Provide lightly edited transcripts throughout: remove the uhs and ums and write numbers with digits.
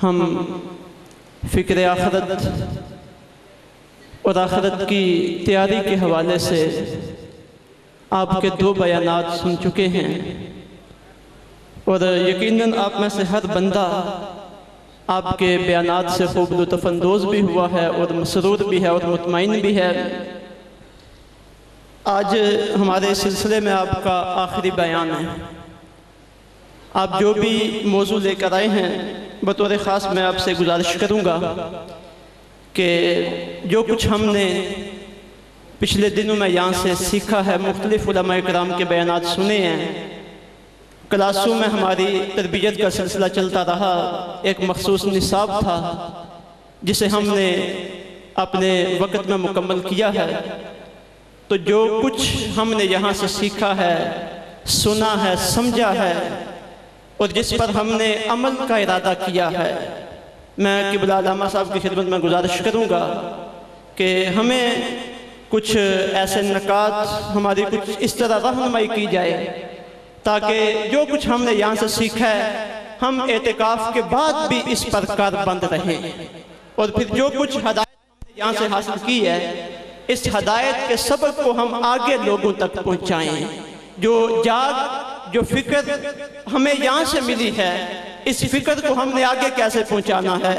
ہم فکر آخرت اور آخرت کی تیاری کے حوالے سے آپ کے 2 بیانات سن چکے ہیں، اور یقیناً آپ میں سے ہر بندہ آپ کے بیانات سے خوب لطف اندوز بھی ہوا ہے اور مسرور بھی ہے اور مطمئن بھی ہے۔ آج ہمارے سلسلے میں آپ کا آخری بیان ہے۔ آپ جو بھی موضوع لے کر آئے ہیں، بطور خاص میں آپ سے گزارش کروں گا کہ جو کچھ ہم نے پچھلے دنوں میں یہاں سے سیکھا ہے، مختلف علماء کرام کے بیانات سنے ہیں، کلاسوں میں ہماری تربیت کا سلسلہ چلتا رہا، ایک مخصوص نصاب تھا جسے ہم نے اپنے وقت میں مکمل کیا ہے۔ تو جو کچھ ہم نے یہاں سے سیکھا ہے، سنا ہے، سمجھا ہے، اور جس پر ہم نے عمل کا ارادہ کیا ہے، میں قبلہ علامہ صاحب کی خدمت میں گزارش کروں گا کہ ہمیں کچھ ایسے نکات، ہماری کچھ اس طرح رہنمائی کی جائے تاکہ جو کچھ ہم نے یہاں سے سیکھا ہے ہم اعتکاف کے بعد بھی اس پر کاربند رہیں، اور پھر جو کچھ ہدایت ہم نے یہاں سے حاصل کی ہے اس ہدایت کے سبق کو ہم آگے لوگوں تک پہنچائیں۔ جو فکر ہمیں یہاں سے ملی ہے، اس فکر کو ہم نے آگے کیسے پہنچانا ہے،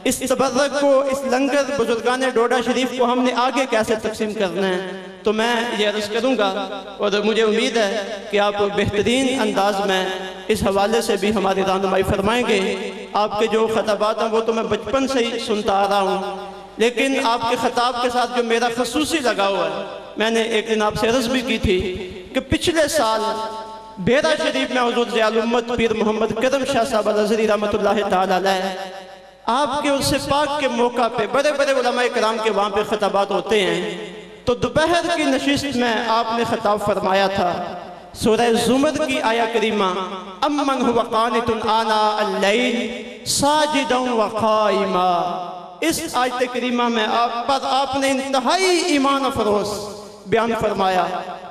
اس تبرک کو، اس لنگر بزرگان ڈوڈا شریف کو ہم نے آگے کیسے تقسیم کرنا ہے، تو میں یہ عرض کروں گا، اور مجھے امید ہے کہ آپ بہترین انداز میں اس حوالے سے بھی ہماری رہنمائی فرمائیں گے۔ آپ کے جو خطابات ہیں وہ تو میں بچپن سے ہی سنتا آ رہا ہوں، لیکن آپ کے خطاب کے ساتھ جو میرا خصوصی لگاؤ ہے، میں نے ایک دن آپ سے عرض بھی کی تھی کہ پچھلے سال بیرہ شریف میں حضور ضیاء الامت پیر محمد کرم شاہ صاحب الازہری رحمۃ اللہ تعالی علیہ، آپ کے عرص پاک کے موقع پہ بڑے بڑے علماء کرام کے وہاں پہ خطابات ہوتے ہیں، تو دوپہر کی نشست میں آپ نے خطاب فرمایا تھا سورہ زمر کی آیہ کریمہ، امن هو قانت آناء اللیل ساجدا وقائما۔ اس آیت کریمہ میں آپ نے انتہائی ایمان افروز بیان فرمایا۔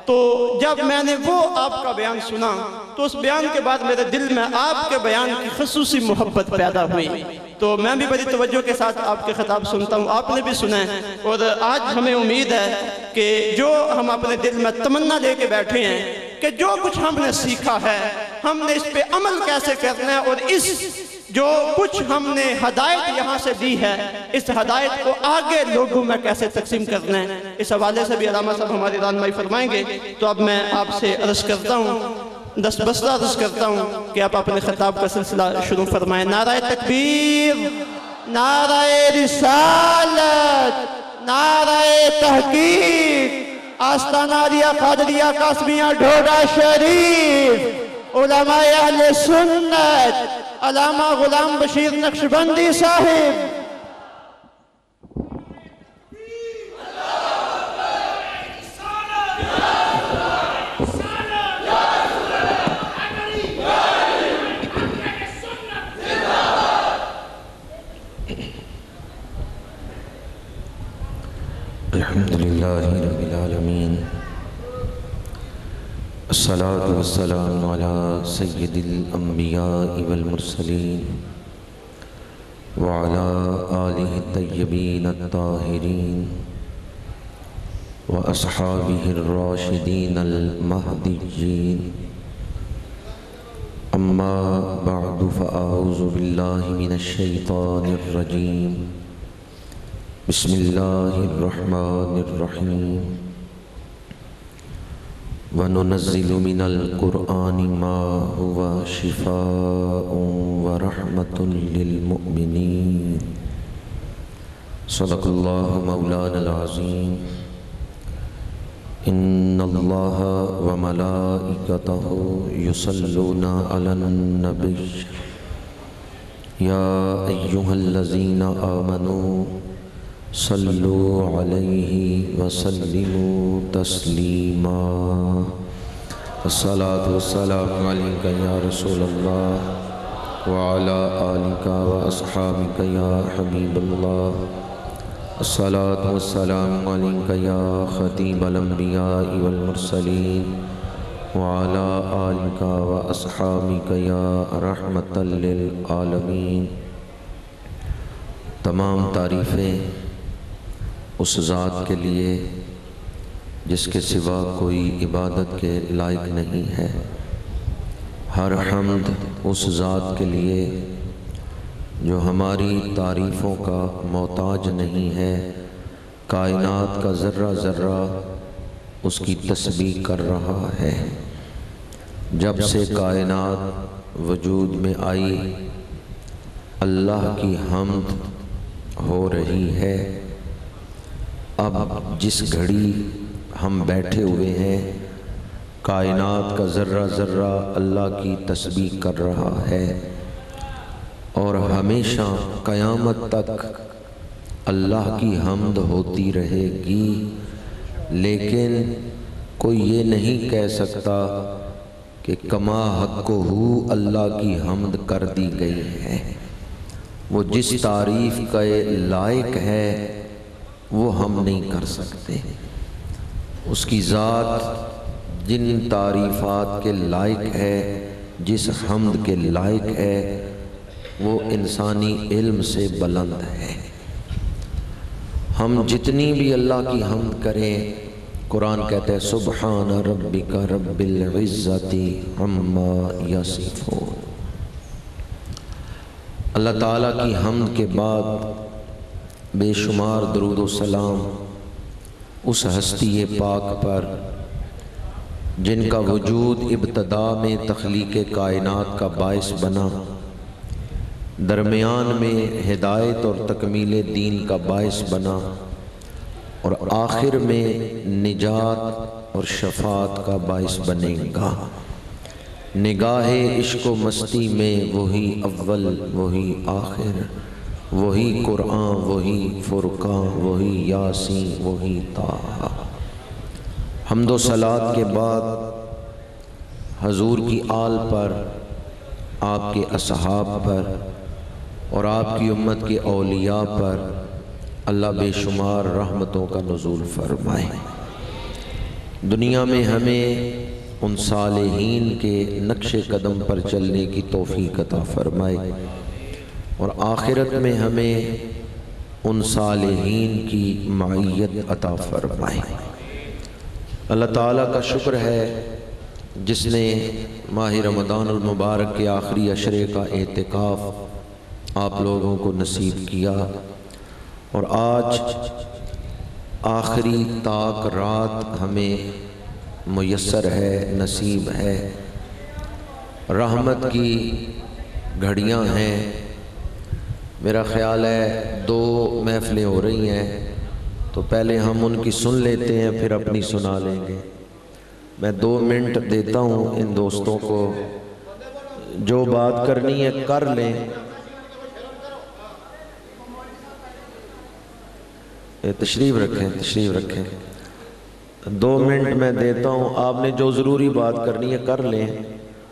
تو جب میں نے وہ آپ کا بیان سنا تو اس بیان کے بعد میرے دل میں آپ کے بیان کی خصوصی محبت پیدا ہوئی، تو میں بھی بڑی توجہ کے ساتھ آپ کے خطاب سنتا ہوں، آپ نے بھی سنا ہے، اور آج ہمیں امید ہے کہ جو ہم اپنے دل میں تمنا لے کے بیٹھے ہیں کہ جو کچھ ہم نے سیکھا ہے ہم نے اس پہ عمل کیسے کرنا ہے، اور اس جو کچھ ہم نے ہدایت یہاں سے دی ہے اس ہدایت کو آگے لوگوں میں کیسے تقسیم کرنا ہے، اس حوالے سے بھی علامہ صاحب ہماری رہنمائی فرمائیں گے۔ تو اب میں آپ سے عرض کرتا ہوں، دستبستہ عرض کرتا ہوں کہ آپ اپنے خطاب کا سلسلہ شروع فرمائیں۔ نعرہ تکبیر، نعرہ رسالت، نعرہ تحقیق، آستانہ عالیہ قادریہ قاسمیہ ڈوڈا شریف، علماء اہل سنت، علامہ غلام بشیر نقشبندی صاحب، الحمدللہ رب العالمین، الصلاة والسلام علی سید الانبیاء والمرسلین وعلی آلہ الطیبین الطاہرین واصحابہ الراشدین المہدیین، اما بعد فاعوذ باللہ من الشیطان الرجیم، بسم اللہ الرحمن الرحیم، وَنُنَزِّلُ مِنَ الْقُرْآنِ مَا هُوَ شِفَاءٌ وَرَحْمَةٌ لِّلْمُؤْمِنِينَ۔ صدق اللہ مولانا العظیم۔ ان اللہ وملائکتہ یصلون علی النبی یا ایہا الذین آمنوا صلوا علیہ وسلموا تسلیما۔ الصلاة والسلام علیکہ یا رسول اللہ وعلی آلکہ واصحابکہ یا حبیب اللہ۔ الصلاة والسلام علیکہ یا خطیب الانبیاء والمرسلین وعلی آلکہ واصحابکہ یا رحمۃ للعالمین۔ تمام تعریفیں اس ذات کے لیے جس کے سوا کوئی عبادت کے لائق نہیں ہے۔ ہر حمد اس ذات کے لیے جو ہماری تعریفوں کا محتاج نہیں ہے، کائنات کا ذرہ ذرہ اس کی تسبیح کر رہا ہے۔ جب سے کائنات وجود میں آئی اللہ کی حمد ہو رہی ہے۔ اب جس گھڑی ہم بیٹھے ہوئے ہیں کائنات کا ذرہ ذرہ اللہ کی تسبیح کر رہا ہے، اور ہمیشہ قیامت تک اللہ کی حمد ہوتی رہے گی۔ لیکن کوئی یہ نہیں کہہ سکتا کہ کما حقہ اللہ کی حمد کر دی گئی ہے۔ وہ جس تعریف کا لائق ہے وہ ہم نہیں کر سکتے۔ اس کی ذات جن تعریفات کے لائق ہے، جس حمد کے لائق ہے، وہ انسانی علم سے بلند ہے۔ ہم جتنی بھی اللہ کی حمد کریں، قرآن کہتا ہے سبحان ربک رب العزت عما یصفون۔ اللہ تعالیٰ کی حمد کے بعد بے شمار درود و سلام اس ہستی پاک پر جن کا وجود ابتدا میں تخلیق کائنات کا باعث بنا، درمیان میں ہدایت اور تکمیل دین کا باعث بنا، اور آخر میں نجات اور شفاعت کا باعث بنے گا۔ نگاہ عشق و مستی میں وہی اول وہی آخر، وہی قرآن وہی فرقان وہی یاسین وہی طٰہٰ۔ حمد و صلوات کے بعد حضور کی آل پر، آپ کے اصحاب پر اور آپ کی امت کے اولیاء پر اللہ بے شمار رحمتوں کا نزول فرمائے۔ دنیا میں ہمیں ان صالحین کے نقش قدم پر چلنے کی توفیق عطا فرمائے، اور آخرت میں ہمیں ان صالحین کی معیت عطا فرمائے۔ اللہ تعالیٰ کا شکر ہے جس نے ماہ رمضان المبارک کے آخری عشرے کا اعتکاف آپ لوگوں کو نصیب کیا، اور آج آخری تاک رات ہمیں میسر ہے، نصیب ہے۔ رحمت کی گھڑیاں ہیں۔ میرا خیال ہے 2 محفلیں ہو رہی ہیں، تو پہلے ہم ان کی سن لیتے ہیں پھر اپنی سنا لیں گے۔ میں 2 منٹ دیتا ہوں ان دوستوں کو، جو بات کرنی ہے کر لیں۔ تشریف رکھیں 2 منٹ میں دیتا ہوں، آپ نے جو ضروری بات کرنی ہے کر لیں،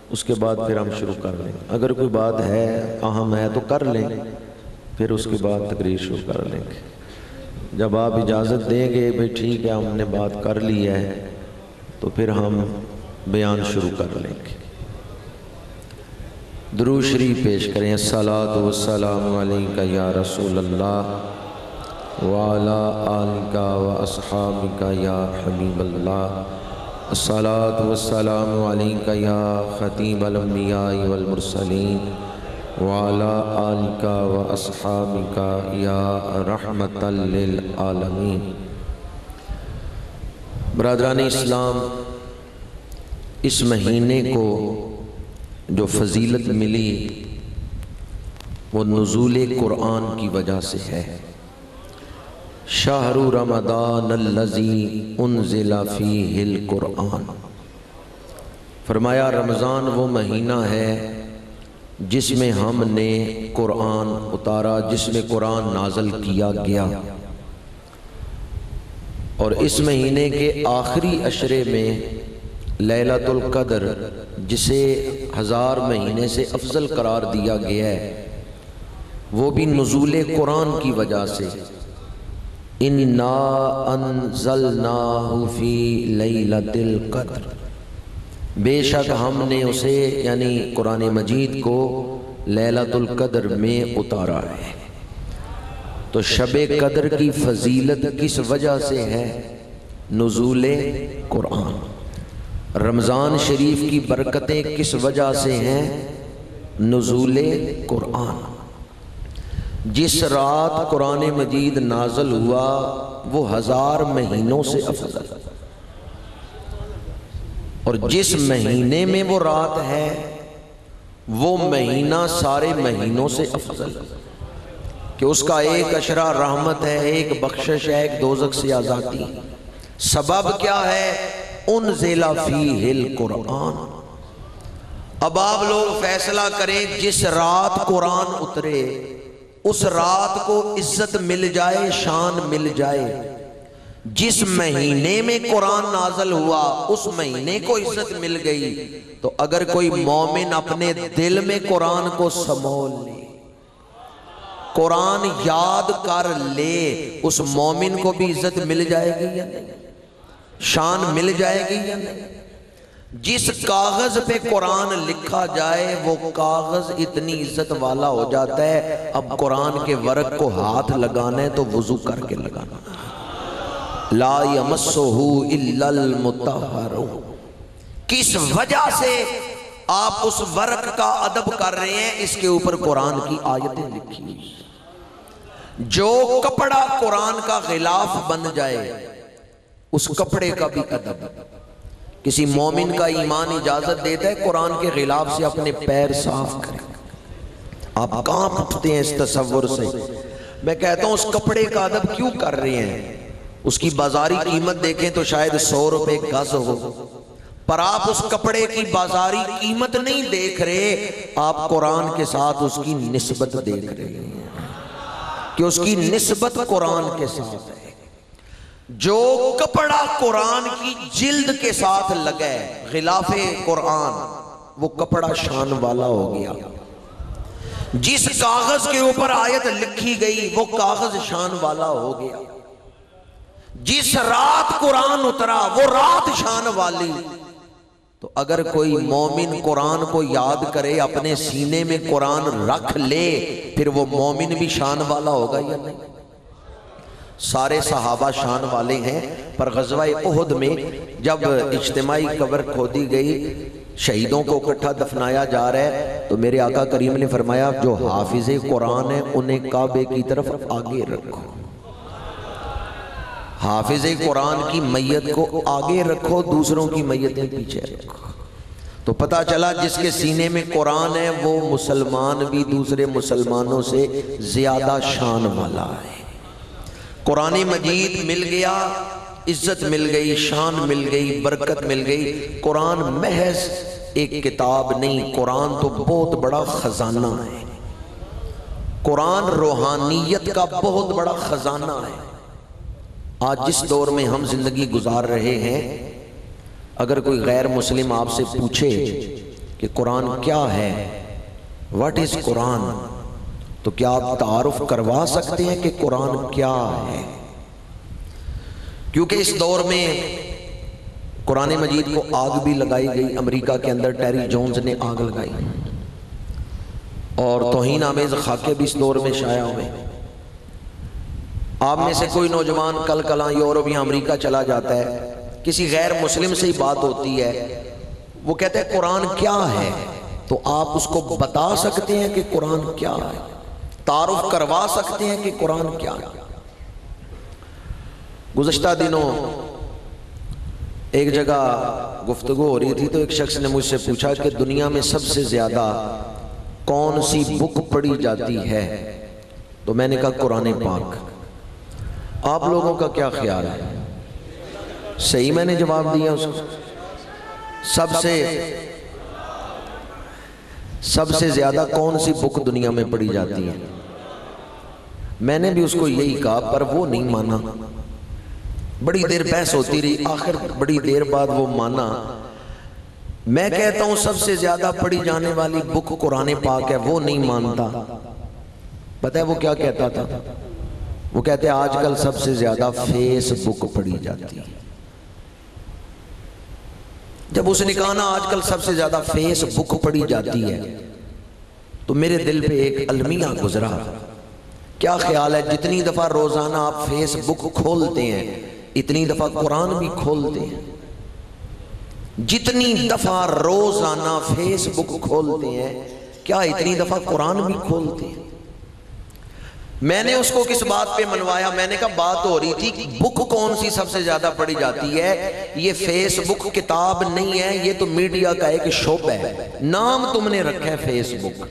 اس کے بعد پھر ہم شروع کر لیں۔ اگر کوئی بات ہے اہم ہے تو کر لیں، پھر اس کے بعد تقریر شروع کر لیں گے۔ جب آپ اجازت دیں گے بھئی ٹھیک ہے ہم نے بات کر لی ہے، تو پھر ہم بیان شروع کر لیں گے۔ درود شریف پیش کریں۔ الصلاۃ والسلام علیک یا رسول اللہ وعلی آلک و اصحابک یا حبیب اللہ۔ الصلاۃ والسلام علیک یا خطیب الانبیاء والمرسلین وعلی آلک و اصحابک یا رحمۃ للعالمین۔ برادران اسلام، اس مہینے کو جو فضیلت ملی وہ نزول قرآن کی وجہ سے ہے۔ شہر رمضان الذی انزل فیہ القرآن، فرمایا رمضان وہ مہینہ ہے جس میں ہم نے قرآن اتارا، جس میں قرآن نازل کیا گیا، اور اس مہینے کے آخری عشرے میں لیلۃ القدر، جسے 1000 مہینے سے افضل قرار دیا گیا ہے، وہ بھی نزول قرآن کی وجہ سے۔ اِنَّا أَنزَلْنَاهُ فِي لَيْلَةِ الْقَدْرِ، بے شک ہم نے اسے یعنی قرآن مجید کو لیلۃ القدر میں اتارا ہے۔ تو شب قدر کی فضیلت کس وجہ سے ہے؟ نزول قرآن۔ رمضان شریف کی برکتیں کس وجہ سے ہیں؟ نزول قرآن۔ جس رات قرآن مجید نازل ہوا وہ 1000 مہینوں سے افضل، اور جس مہینے میں وہ رات ہے وہ مہینہ سارے مہینوں سے افضل، کہ اس کا ایک عشرہ رحمت ہے، ایک بخشش ہے، ایک دوزخ سے آزادی۔ سبب کیا ہے؟ انزل فیہ القرآن۔ اب آپ لوگ فیصلہ کریں، جس رات قرآن اترے اس رات کو عزت مل جائے، شان مل جائے۔ جس مہینے میں قرآن نازل ہوا اس مہینے کو عزت مل گئی، تو اگر کوئی مومن اپنے دل میں قرآن کو سمول لے، قرآن یاد کر لے، اس مومن کو بھی عزت مل جائے گی یا نہیں؟ شان مل جائے گی یا نہیں؟ جس کاغذ پہ قرآن لکھا جائے وہ کاغذ اتنی عزت والا ہو جاتا ہے، اب قرآن کے ورق کو ہاتھ لگانا ہے تو وضو کر کے لگانا۔ لا یمسہ الا المطہرون۔ کس وجہ سے آپ اس ورق کا ادب کر رہے ہیں؟ اس کے اوپر قرآن کی آیتیں لکھی۔ جو کپڑا قرآن کا غلاف بن جائے اس کپڑے کا بھی ادب۔ کسی مومن کا ایمان اجازت دیتا ہے قرآن کے غلاف سے اپنے پیر صاف کریں۔ آپ کہاں پھٹتے ہیں اس تصور سے؟ میں کہتا ہوں اس کپڑے کا ادب کیوں کر رہے ہیں؟ اس کی بازاری قیمت دیکھیں تو شاید 100 روپے گز ہو، پر آپ اس کپڑے کی بازاری قیمت نہیں دیکھ رہے، آپ قرآن کے ساتھ اس کی نسبت دیکھ رہے ہیں کہ اس کی نسبت قرآن کے ساتھ ہے۔ جو کپڑا قرآن کی جلد کے ساتھ لگے، غلاف قرآن، وہ کپڑا شان والا ہو گیا۔ جس کاغذ کے اوپر آیت لکھی گئی وہ کاغذ شان والا ہو گیا۔ جس رات قرآن اترا وہ رات شان والی۔ تو اگر کوئی مومن قرآن کو یاد کرے، اپنے سینے میں قرآن رکھ لے، پھر وہ مومن بھی شان والا ہوگا یا نہیں؟ سارے صحابہ شان والے ہیں، پر غزوہ احد میں جب اجتماعی قبر کھودی گئی، شہیدوں کو اکٹھا دفنایا جا رہا ہے، تو میرے آقا کریم نے فرمایا جو حافظ قرآن ہے انہیں کعبے کی طرف آگے رکھو۔ حافظ قرآن کی میت کو آگے رکھو، دوسروں کی میتیں پیچھے رکھو۔ تو پتہ چلا جس کے سینے میں قرآن ہے وہ مسلمان بھی دوسرے مسلمانوں سے زیادہ شان والا ہے۔ قرآن مجید مل گیا، عزت مل گئی، شان مل گئی، برکت مل گئی۔ قرآن محض ایک کتاب نہیں، قرآن تو بہت بڑا خزانہ ہے۔ قرآن روحانیت کا بہت بڑا خزانہ ہے۔ آج جس دور میں ہم زندگی گزار رہے ہیں، اگر کوئی غیر مسلم آپ سے پوچھے کہ قرآن کیا ہے، واٹ از قرآن، تو کیا آپ تعارف کروا سکتے ہیں کہ قرآن کیا ہے؟ کیونکہ اس دور میں قرآن مجید کو آگ بھی لگائی گئی۔ امریکہ کے اندر ٹیری جونز نے آگ لگائی، اور توہین آمیز خاکے بھی اس دور میں شائع ہوئے۔ آپ میں سے کوئی نوجوان کل کلاں یورپ یا امریکہ چلا جاتا ہے، کسی غیر مسلم سے ہی بات ہوتی ہے، وہ کہتے ہیں قرآن کیا ہے، تو آپ اس کو بتا سکتے ہیں کہ قرآن کیا ہے، تعارف کروا سکتے ہیں کہ قرآن کیا ہے۔ گزشتہ دنوں ایک جگہ گفتگو ہو رہی تھی تو ایک شخص نے مجھ سے پوچھا کہ دنیا میں سب سے زیادہ کون سی بک پڑھی جاتی ہے؟ تو میں نے کہا قرآن پاک۔ آپ لوگوں کا کیا خیال ہے؟ صحیح میں نے جواب دیا اس کو؟ سب سے زیادہ کون سی بک دنیا میں پڑھی جاتی ہے؟ میں نے بھی اس کو یہی کہا، پر وہ نہیں مانا۔ بڑی دیر بحث ہوتی رہی، آخر بڑی دیر بعد وہ مانا۔ میں کہتا ہوں سب سے زیادہ پڑھی جانے والی بک قرآن پاک ہے، وہ نہیں مانتا۔ پتہ ہے وہ کیا کہتا تھا؟ وہ کہتے ہیں آج کل سب سے زیادہ فیس بک پڑھی جاتی ہے۔ جب اس نے کہا نا آج کل سب سے زیادہ فیس بک پڑھی جاتی ہے، تو میرے دل پہ ایک المیہ گزرا کیا خیال ہے جتنی دفعہ روزانہ آپ فیس بک کھولتے ہیں اتنی دفعہ قرآن بھی کھولتے ہیں؟ جتنی دفعہ روزانہ فیس بک کھولتے ہیں کیا اتنی دفعہ قرآن بھی کھولتے ہیں؟ میں نے اس کو کس بات پہ منوایا؟ میں نے کہا بات ہو رہی تھی بک کون سی سب سے زیادہ پڑھی جاتی ہے؟ یہ فیس بک کتاب نہیں ہے، یہ تو میڈیا کا ایک شعبہ ہے، نام تم نے رکھا ہے فیس بک۔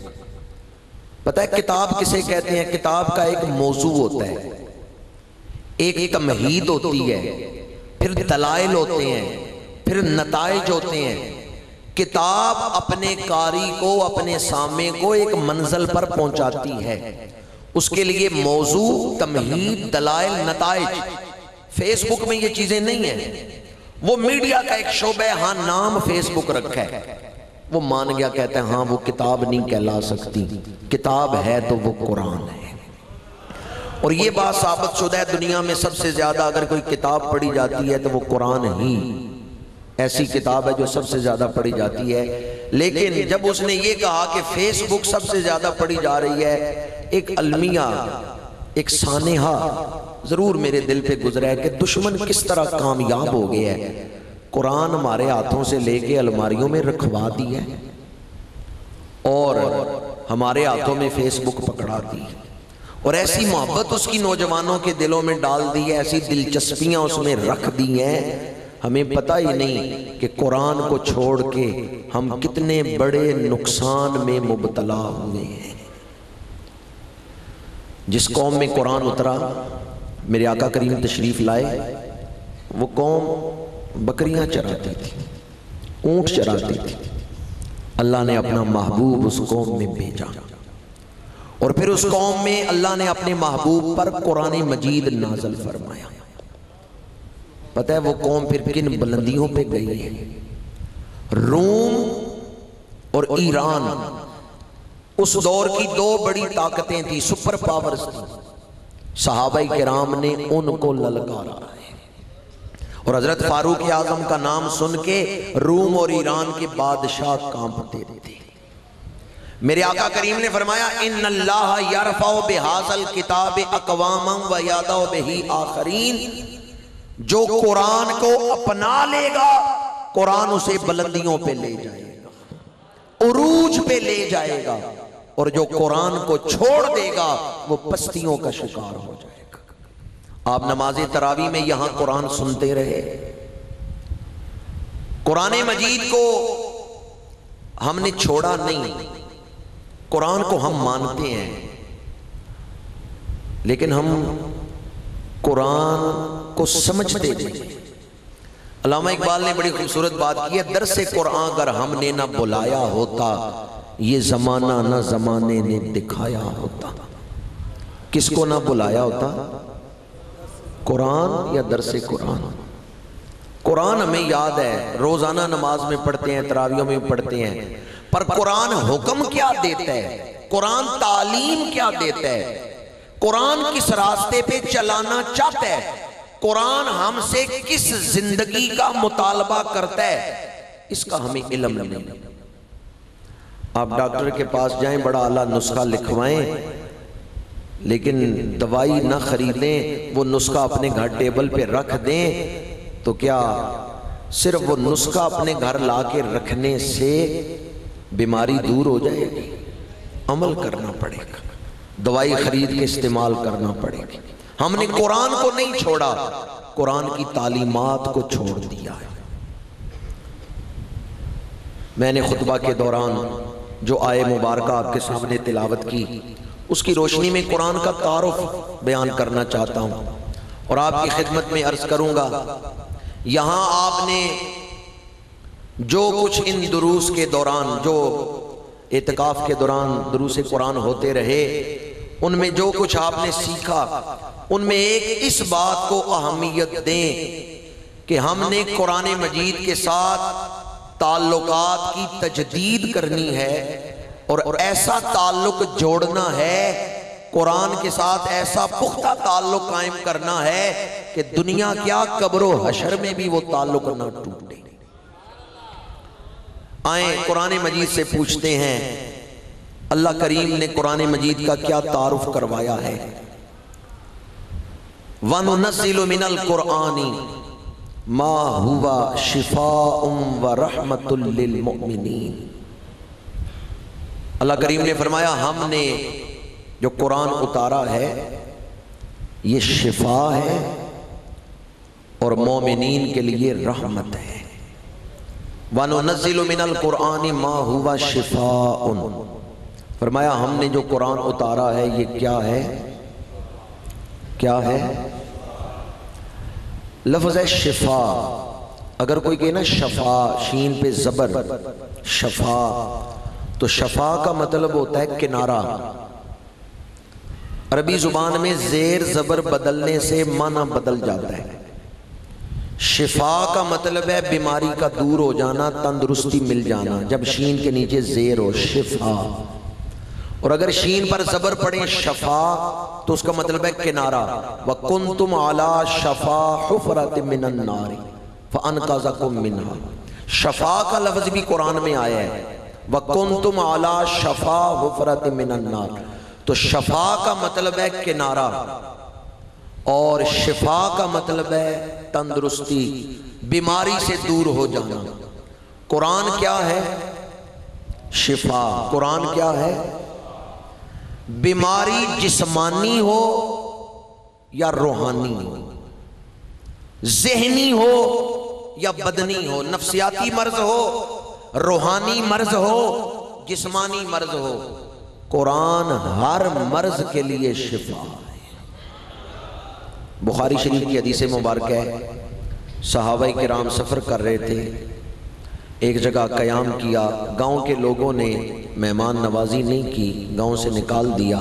پتہ ہے کتاب کسے کہتے ہیں؟ کتاب کا ایک موضوع ہوتا ہے، ایک تمہید ہوتی ہے، پھر دلائل ہوتے ہیں، پھر نتائج ہوتے ہیں۔ کتاب اپنے قاری کو، اپنے سامع کو ایک منزل پر پہنچاتی ہے، اس کے لیے موضوع، تمہید، دلائل، نتائج۔ فیس بک میں یہ چیزیں نہیں ہیں، وہ میڈیا کا ایک شعبہ ہے۔ ہاں نام فیس بک رکھا ہے، وہ مان گیا، کہتا ہے ہاں وہ کتاب نہیں کہلا سکتی، کتاب ہے تو وہ قرآن ہے۔ اور یہ بات ثابت شدہ ہے، دنیا میں سب سے زیادہ اگر کوئی کتاب پڑھی جاتی ہے تو وہ قرآن ہی ایسی کتاب ہے جو سب سے زیادہ پڑھی جاتی ہے۔ لیکن جب اس نے یہ کہا کہ فیس بک سب سے زیادہ پڑھی جا رہی ہے، ایک المیہ، ایک سانحہ ضرور میرے دل پہ گزرا ہے کہ دشمن کس طرح کامیاب ہو گیا ہے۔ قرآن ہمارے ہاتھوں سے لے کے الماریوں میں رکھوا دی ہے اور ہمارے ہاتھوں میں فیس بک پکڑا دی ہے، اور ایسی محبت اس کی نوجوانوں کے دلوں میں ڈال دی ہے، ایسی دلچسپیاں اس میں رکھ دی ہیں، ہمیں پتہ ہی نہیں کہ قرآن کو چھوڑ کے ہم کتنے بڑے نقصان میں مبتلا ہوئے ہیں۔ جس قوم میں قرآن اترا، میرے آقا کریم تشریف لائے، وہ قوم بکریاں چراتی تھی، اونٹ چراتی تھی۔ اللہ نے اپنا محبوب اس قوم میں بھیجا، اور پھر اس قوم میں اللہ نے اپنے محبوب پر قرآن مجید نازل فرمایا۔ پتہ ہے وہ قوم پھر کن بلندیوں پہ گئی ہے؟ روم اور ایران اس دور کی دو بڑی طاقتیں تھیں، سپر پاورز تھیں۔ صحابہ کرام نے ان کو للکارا ہے، اور حضرت فاروق اعظم کا نام سن کے روم اور ایران کے بادشاہ کانپتے تھے۔ میرے آقا کریم نے فرمایا ان اللہ یرفع بہذا الکتاب اقواما ویضع بہ آخرین، جو قرآن کو اپنا لے گا قرآن اسے بلندیوں پہ لے جائے گا، عروج پہ لے جائے گا، اور جو قرآن کو چھوڑ دے گا وہ پستیوں کا شکار ہو جائے گا۔ آپ نماز تراویح میں یہاں قرآن سنتے رہے، قرآن مجید کو ہم نے چھوڑا نہیں، قرآن کو ہم مانتے ہیں، لیکن ہم قرآن کو سمجھتے نہیں۔ علامہ اقبال نے بڑی خوبصورت بات کی ہے، درس قرآن اگر ہم نے نہ بلایا ہوتا، یہ زمانہ نہ زمانے نے دکھایا ہوتا۔ کس کو نہ بلایا ہوتا؟ قرآن یا درس قرآن؟ قرآن ہمیں یاد ہے، روزانہ نماز میں پڑھتے ہیں، تراویحوں میں پڑھتے ہیں، پر قرآن حکم کیا دیتا ہے؟ قرآن تعلیم کیا دیتا ہے؟ قرآن کس راستے پہ چلانا چاہتا ہے؟ قرآن ہم سے کس زندگی کا مطالبہ کرتا ہے؟ اس کا ہمیں علم نہیں۔ آپ ڈاکٹر کے پاس جائیں، بڑا اعلیٰ نسخہ لکھوائیں، لیکن دوائی نہ خریدیں، وہ نسخہ اپنے گھر ٹیبل پہ رکھ دیں، تو کیا صرف وہ نسخہ اپنے گھر لا کے رکھنے سے بیماری دور ہو جائے گی؟ عمل کرنا پڑے گا، دوائی خرید کے استعمال کرنا پڑے گی۔ ہم نے قرآن کو نہیں چھوڑا، قرآن کی تعلیمات کو چھوڑ دیا ہے۔ میں نے خطبہ کے دوران جو آیے مبارکہ آپ کے سامنے تلاوت کی، اس کی روشنی میں قرآن کا تعارف بیان کرنا چاہتا ہوں، اور آپ کی خدمت میں عرض کروں گا، یہاں آپ نے جو کچھ ان دروس کے دوران، جو اعتکاف کے دوران دروس قرآن ہوتے رہے، ان میں جو کچھ آپ نے سیکھا، ان میں ایک اس بات کو اہمیت دیں کہ ہم نے قرآن مجید کے ساتھ تعلقات کی تجدید کرنی ہے، اور ایسا تعلق جوڑنا ہے، قرآن کے ساتھ ایسا پختہ تعلق قائم کرنا ہے کہ دنیا کیا قبر و حشر میں بھی وہ تعلق نہ ٹوٹے۔ آئیں قرآن مجید سے پوچھتے ہیں اللہ کریم نے قرآن مجید کا کیا تعارف کروایا ہے؟ وَنُنَزِّلُ مِنَ الْقُرْآنِ مَا هُوَ شِفَاءٌ وَرَحْمَةٌ لِّلْمُؤْمِنِينَ۔ اللہ کریم نے فرمایا ہم نے جو قرآن اتارا ہے یہ شفا ہے اور مومنین کے لیے رحمت ہے۔ وَنُنَزِّلُ مِنَ الْقُرْآنِ مَا هُوَ شِفَاءٌ، فرمایا ہم نے جو قرآن اتارا ہے یہ کیا ہے؟ کیا ہے؟ لفظ ہے شفا۔ اگر کوئی کہے نا شفا، شین پہ زبر، شفا، تو شفا کا مطلب ہوتا ہے کنارہ۔ عربی زبان میں زیر زبر بدلنے سے معنی بدل جاتا ہے۔ شفا کا مطلب ہے بیماری کا دور ہو جانا، تندرستی مل جانا، جب شین کے نیچے زیر ہو، شفا۔ اور اگر شین پر زبر پڑے شفا تو اس کا مطلب ہے کنارہ۔ وَكُنْتُمْ عَلَى شَفَا حُفْرَةٍ مِّنَ النَّارِ فَأَنْقَذَكُم مِّنْهَا۔ شفا کا لفظ بھی قرآن میں آیا ہے، وَكُنْتُمْ عَلَى شَفَا حُفْرَةٍ مِّنَ النَّارِ۔ تو شفا کا مطلب ہے کنارہ اور شفا کا مطلب ہے تندرستی، بیماری سے دور ہو جانا۔ قرآن کیا ہے؟ شفا۔ قرآن کیا ہے؟ بیماری جسمانی ہو یا روحانی ہو، ذہنی ہو یا بدنی ہو، نفسیاتی مرض ہو، روحانی مرض ہو، جسمانی مرض ہو، قرآن ہر مرض کے لیے شفا ہے۔ بخاری شریف کی حدیث مبارکہ ہے، صحابہ کرام سفر کر رہے تھے، ایک جگہ قیام کیا، گاؤں کے لوگوں نے مہمان نوازی نہیں کی، گاؤں سے نکال دیا،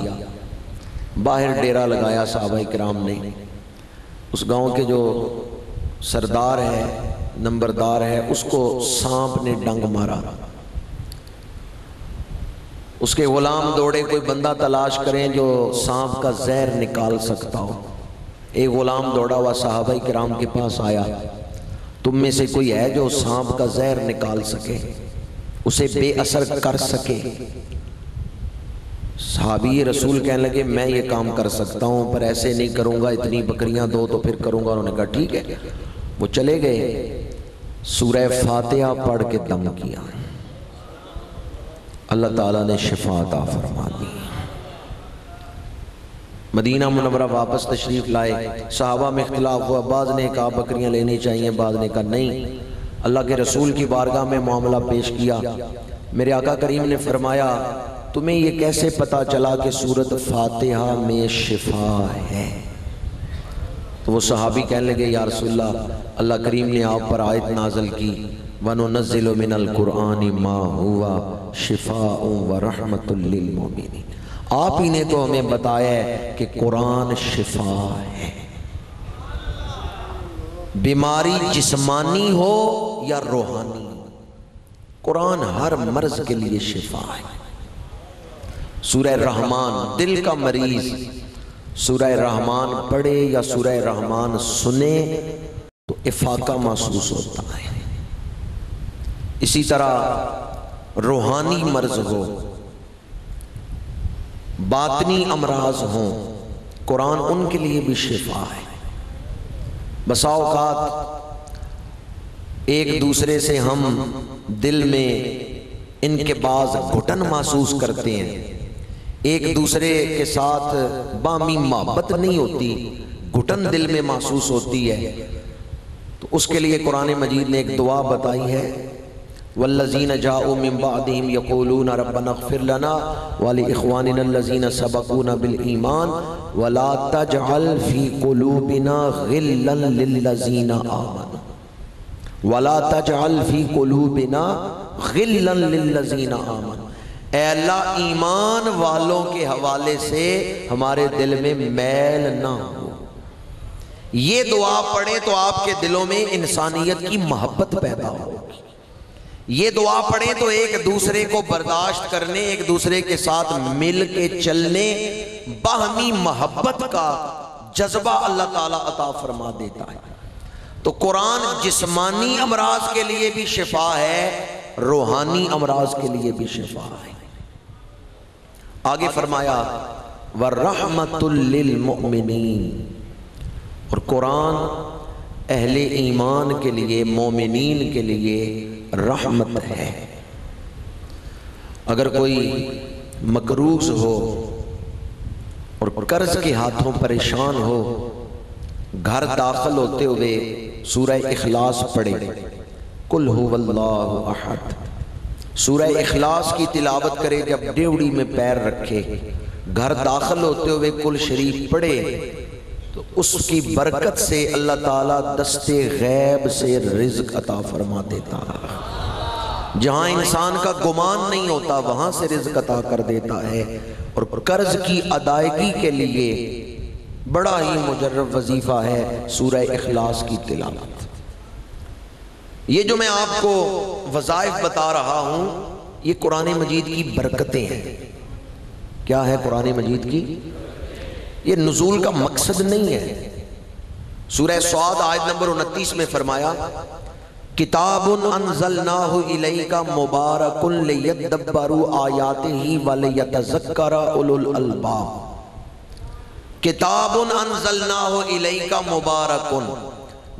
باہر ڈیرا لگایا صحابہ کرام نے۔ اس گاؤں کے جو سردار ہے، نمبردار ہے، اس کو سانپ نے ڈنگ مارا۔ اس کے غلام دوڑے کوئی بندہ تلاش کریں جو سانپ کا زہر نکال سکتا ہو۔ ایک غلام دوڑا ہوا صحابہ کرام کے پاس آیا، تم میں سے کوئی ہے جو سانپ کا زہر نکال سکے، اسے بے اثر کر سکے؟ صحابی رسول کہنے لگے میں یہ کام کر سکتا ہوں پر ایسے نہیں کروں گا، اتنی بکریاں دو تو پھر کروں گا۔ انہوں نے کہا ٹھیک ہے۔ وہ چلے گئے، سورہ فاتحہ پڑھ کے دم کیا، اللہ تعالیٰ نے شفا عطا فرما دی۔ مدینہ منورہ واپس تشریف لائے، صحابہ میں اختلاف ہوا، بعض نے کہا بکریاں لینی چاہیے، بعض نے کہا نہیں۔ اللہ کے رسول کی بارگاہ میں معاملہ پیش کیا، میرے آقا کریم نے فرمایا تمہیں یہ کیسے پتا چلا کہ سورۃ فاتحہ میں شفا ہے؟ تو وہ صحابی کہنے لگے یا رسول اللہ، اللہ کریم نے آپ پر آیت نازل کی وَنُنَزِّلُ مِنَ الْقُرْآنِ مَا هُوَ شِفَاءٌ وَرَحْمَةٌ لِّلْمُؤْمِنِينَ۔ آپ ہی نے تو ہمیں بتایا ہے کہ قرآن شفا ہے، بیماری جسمانی ہو یا روحانی، قرآن ہر مرض کے لیے شفا ہے۔ سورہ رحمان، دل کا مریض سورہ رحمان پڑھے یا سورہ رحمان سنے تو افاقہ محسوس ہوتا ہے۔ اسی طرح روحانی مرض ہو، باطنی امراض ہوں، قرآن ان کے لیے بھی شفا ہے۔ بسا اوقات ایک دوسرے سے ہم دل میں انقباض گھٹن محسوس کرتے ہیں، ایک دوسرے کے ساتھ بامی محبت نہیں ہوتی، گھٹن دل میں محسوس ہوتی ہے، تو اس کے لیے قرآن مجید نے ایک دعا بتائی ہے والذین جاءوا من بعدهم یقولون ربنا اغفر لنا ولإخواننا الذین سبقونا بالایمان ولا تجعل فی قلوبنا غلا للذین آمنوا ولا تجعل فی قلوبنا غلا للذین آمنوا۔ اے اللہ ایمان والوں کے حوالے سے ہمارے دل میں میل نہ ہو۔ یہ دعا پڑھیں تو آپ کے دلوں میں انسانیت کی محبت پیدا ہوگی۔ یہ دعا پڑھیں تو ایک دوسرے کو برداشت کرنے، ایک دوسرے کے ساتھ مل کے چلنے، باہمی محبت کا جذبہ اللہ تعالیٰ عطا فرما دیتا ہے۔ تو قرآن جسمانی امراض کے لیے بھی شفا ہے، روحانی امراض کے لیے بھی شفا ہے۔ آگے فرمایا وَرَحْمَةٌ لِّلْمُؤْمِنِينَ، اور قرآن اہل ایمان کے لیے، مومنین کے لیے رحمت ہے۔ اگر کوئی مقروض ہو اور قرض کے ہاتھوں پریشان ہو، گھر داخل ہوتے ہوئے سورہ اخلاص پڑھے، قُلْ هُوَ اللَّهُ أَحَدٌ، سورہ اخلاص کی تلاوت کرے، جب ڈیوڑی میں پیر رکھے، گھر داخل ہوتے ہوئے قل شریف پڑھے، تو اس کی برکت سے اللہ تعالیٰ دست غیب سے رزق عطا فرما دیتا ہے۔ جہاں انسان کا گمان نہیں ہوتا وہاں سے رزق عطا کر دیتا ہے۔ اور قرض کی ادائیگی کے لیے بڑا ہی مجرب وظیفہ ہے سورہ اخلاص کی تلاوت۔ یہ جو میں آپ کو وظائف بتا رہا ہوں، یہ قرآن مجید کی برکتیں ہیں۔ کیا ہے قرآن مجید کی؟ یہ نزول کا مقصد نہیں ہے۔ سورہ صاد آیت نمبر 29 میں فرمایا کتاب انزلناہ الیک مبارک لیدبروا آیاتہ ولیتذکر اولو الالباب۔ کتاب انزلناہ الیک مبارک،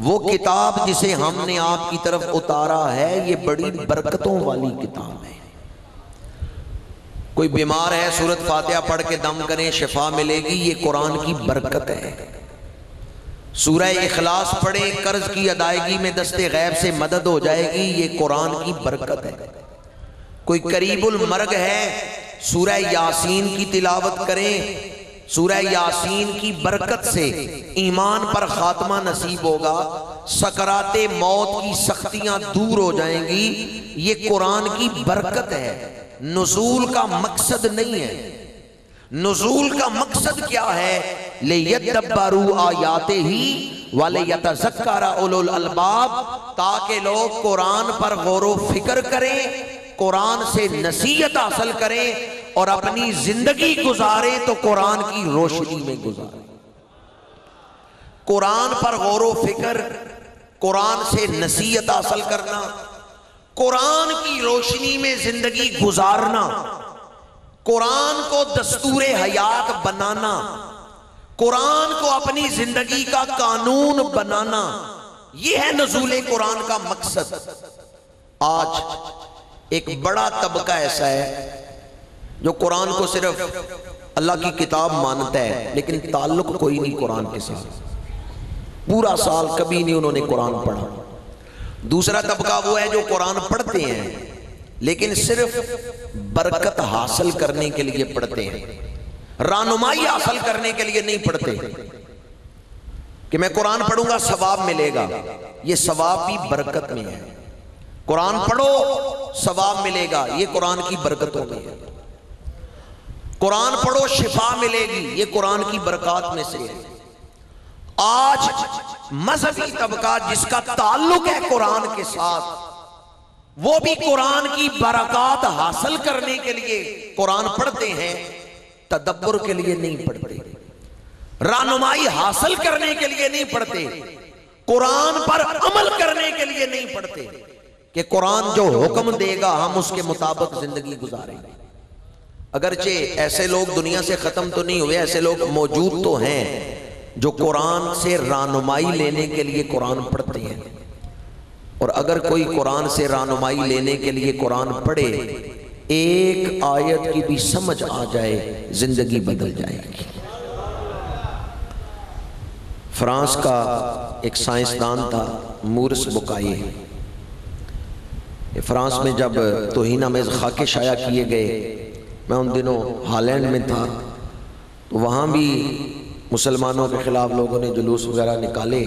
وہ کتاب جسے ہم نے آپ کی طرف اتارا ہے، یہ بڑی برکتوں والی کتاب ہے۔ کوئی بیمار ہے، سورۃ فاتحہ پڑھ کے دم کریں شفا ملے گی، یہ قرآن کی برکت ہے۔ سورہ اخلاص پڑھیں، قرض کی ادائیگی میں دست غیب سے مدد ہو جائے گی، یہ قرآن کی برکت ہے۔ کوئی قریب المرگ ہے، سورہ یاسین کی تلاوت کریں، سورہ یاسین کی برکت سے ایمان پر خاتمہ نصیب ہوگا، سکرات موت کی سختیاں دور ہو جائیں گی، یہ قرآن کی برکت ہے۔ نزول کا مقصد نہیں ہے۔ نزول کا مقصد کیا ہے؟ لِيَدَّبَّرُوا آیَاتِهِ وَلِيَتَذَكَّرَ أُولُو الْأَلْبَابِ، تاکہ لوگ قرآن پر غور و فکر کریں، قرآن سے نصیحت حاصل کریں اور اپنی زندگی گزاریں تو قرآن کی روشنی میں گزاریں۔ قرآن پر غور و فکر، قرآن سے نصیحت حاصل کرنا، قرآن کی روشنی میں زندگی گزارنا، قرآن کو دستور حیات بنانا، قرآن کو اپنی زندگی کا قانون بنانا، یہ ہے نزول قرآن کا مقصد۔ آج ایک بڑا طبقہ ایسا ہے جو قرآن کو صرف اللہ کی کتاب مانتا ہے، لیکن تعلق کوئی نہیں قرآن کے ساتھ، پورا سال کبھی نہیں انہوں نے قرآن پڑھا۔ دوسرا طبقہ وہ ہے جو قرآن پڑھتے ہیں لیکن صرف برکت حاصل کرنے کے لیے پڑھتے ہیں، رہنمائی حاصل کرنے کے لیے نہیں پڑھتے کہ میں قرآن پڑھوں گا ثواب ملے گا۔ یہ ثواب بھی برکت میں ہے۔ قرآن پڑھو ثواب ملے گا، یہ قرآن کی برکتوں میں ہے۔ قرآن پڑھو شفا ملے گی، یہ قرآن کی برکات میں سے ہے۔ آج مذہبی طبقہ جس کا تعلق ہے قرآن کے ساتھ، وہ بھی قرآن کی برکات حاصل کرنے کے لیے قرآن پڑھتے ہیں، تدبر کے لیے نہیں پڑھتے، رہنمائی حاصل کرنے کے لیے نہیں پڑھتے، قرآن پر عمل کرنے کے لیے نہیں پڑھتے کہ قرآن جو حکم دے گا ہم اس کے مطابق زندگی گزاریں گے۔ اگرچہ ایسے لوگ دنیا سے ختم تو نہیں ہوئے، ایسے لوگ موجود تو ہیں جو قرآن سے رہنمائی لینے کے لیے قرآن پڑھتے ہیں، اور اگر کوئی قرآن سے رہنمائی لینے کے لیے قرآن پڑھے، ایک آیت کی بھی سمجھ آ جائے، زندگی بدل جائے گی۔ فرانس کا ایک سائنسدان تھا مورس بکائے، فرانس میں جب توہین آمیز خاکے شائع کیے گئے، میں ان دنوں ہالینڈ میں تھا، تو وہاں بھی مسلمانوں کے خلاف لوگوں نے جلوس وغیرہ نکالے۔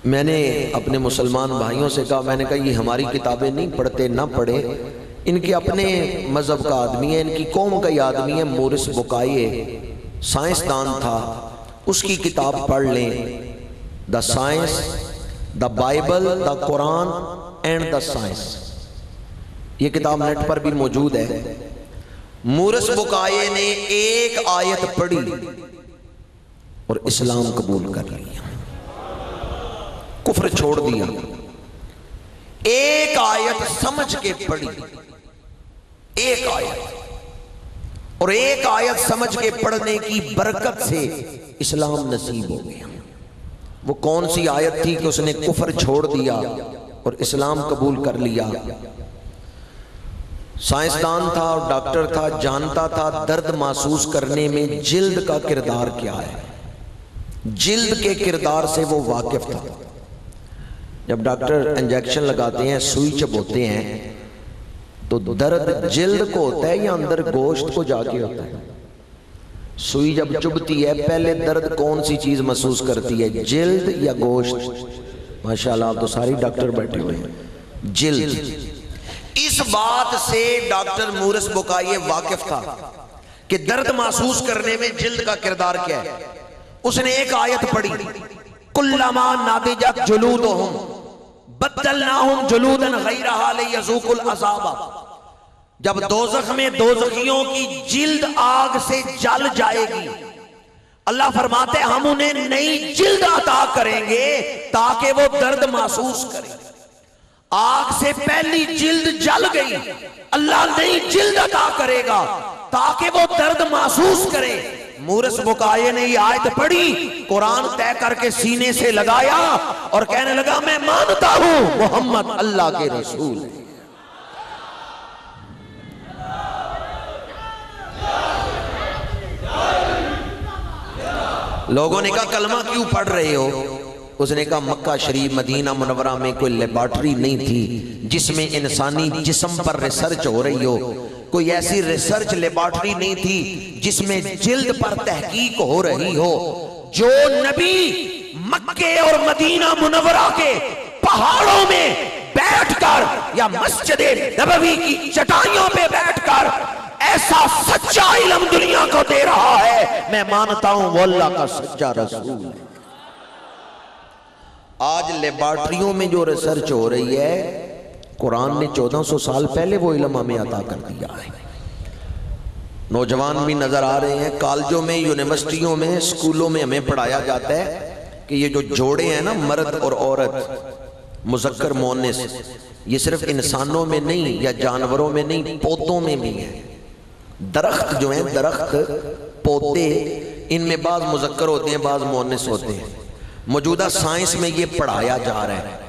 میں نے اپنے مسلمان بھائیوں سے کہا، میں نے کہا یہ ہماری کتابیں نہیں پڑھتے، نہ پڑھیں، ان کے اپنے مذہب کا آدمی ہے، ان کی قوم کا ہی آدمی ہے، مورس بکائے سائنسدان تھا، اس کی کتاب پڑھ لیں، the science, the Bible, the Quran and the science. یہ کتاب نیٹ پر بھی موجود ہے۔ مورس بکائے نے ایک آیت پڑھی اور اسلام قبول کر لیا، کفر چھوڑ دیا۔ ایک آیت سمجھ کے پڑھی، ایک آیت، اور ایک آیت سمجھ کے پڑھنے کی برکت سے اسلام نصیب ہو گیا۔ وہ کون سی آیت تھی کہ اس نے کفر چھوڑ دیا اور اسلام قبول کر لیا؟ سائنسدان تھا اور ڈاکٹر تھا، جانتا تھا درد محسوس کرنے میں جلد کا کردار کیا ہے، جلد کے کردار سے وہ واقف تھا۔ جب ڈاکٹر انجیکشن لگاتے ہیں، سوئی چبوتے ہیں، تو درد جلد کو ہوتا ہے یا اندر گوشت کو جا کے ہوتا ہے؟ سوئی جب چبھتی ہے پہلے درد کون سی چیز محسوس کرتی ہے، جلد یا گوشت؟ ماشاءاللہ آپ تو ساری ڈاکٹر بیٹھے ہوئے ہیں، جلد۔ اس بات سے ڈاکٹر مورس بکائی واقف تھا کہ درد محسوس کرنے میں جلد کا کردار کیا ہے۔ اس نے ایک آیت پڑھی، کلما ناضجت جلودہم بدلناہم جلودا غیرہا لیذوقوا العذاب۔ جب دوزخ میں دوزخیوں کی جلد آگ سے جل جائے گی، اللہ فرماتے ہیں ہم انہیں نئی جلد عطا کریں گے تاکہ وہ درد محسوس کریں۔ آگ سے پہلی جلد جل گئی، اللہ نئی جلد عطا کرے گا تاکہ وہ درد محسوس کرے۔ مورس بکائے نے یہ آیت پڑھی، قرآن طے کر کے سینے سے لگایا اور کہنے لگا میں مانتا ہوں محمد اللہ کے رسول ہیں۔ لوگوں نے کہا کلمہ کیوں پڑھ رہے ہو؟ اس نے کہا مکہ شریف مدینہ منورہ میں کوئی لیبارٹری نہیں تھی جس میں انسانی جسم پر ریسرچ ہو رہی ہو، کوئی ایسی ریسرچ لیبارٹری نہیں تھی جس میں جلد پر تحقیق ہو رہی ہو۔ جو نبی مکہ اور مدینہ منورہ کے پہاڑوں میں بیٹھ کر یا مسجد نبوی کی چٹائیوں پہ بیٹھ کر ایسا سچا علم دنیا کو دے رہا ہے، میں مانتا ہوں وہ اللہ کا سچا رسول ہے۔ آج لیبارٹریوں میں جو ریسرچ ہو رہی ہے، قرآن نے 1400 سال پہلے وہ علم ہمیں عطا کر دیا ہے۔ نوجوان بھی نظر آ رہے ہیں، کالجوں میں، یونیورسٹیوں میں، اسکولوں میں ہمیں پڑھایا جاتا ہے کہ یہ جو جوڑے ہیں نا، مرد اور عورت، مذکر مؤنث، یہ صرف انسانوں میں نہیں یا جانوروں میں نہیں، پودوں میں بھی ہے۔ درخت جو ہیں، درخت، پودے، ان میں بعض مذکر ہوتے ہیں، بعض مؤنث ہوتے ہیں۔ موجودہ سائنس میں یہ پڑھایا جا رہا ہے۔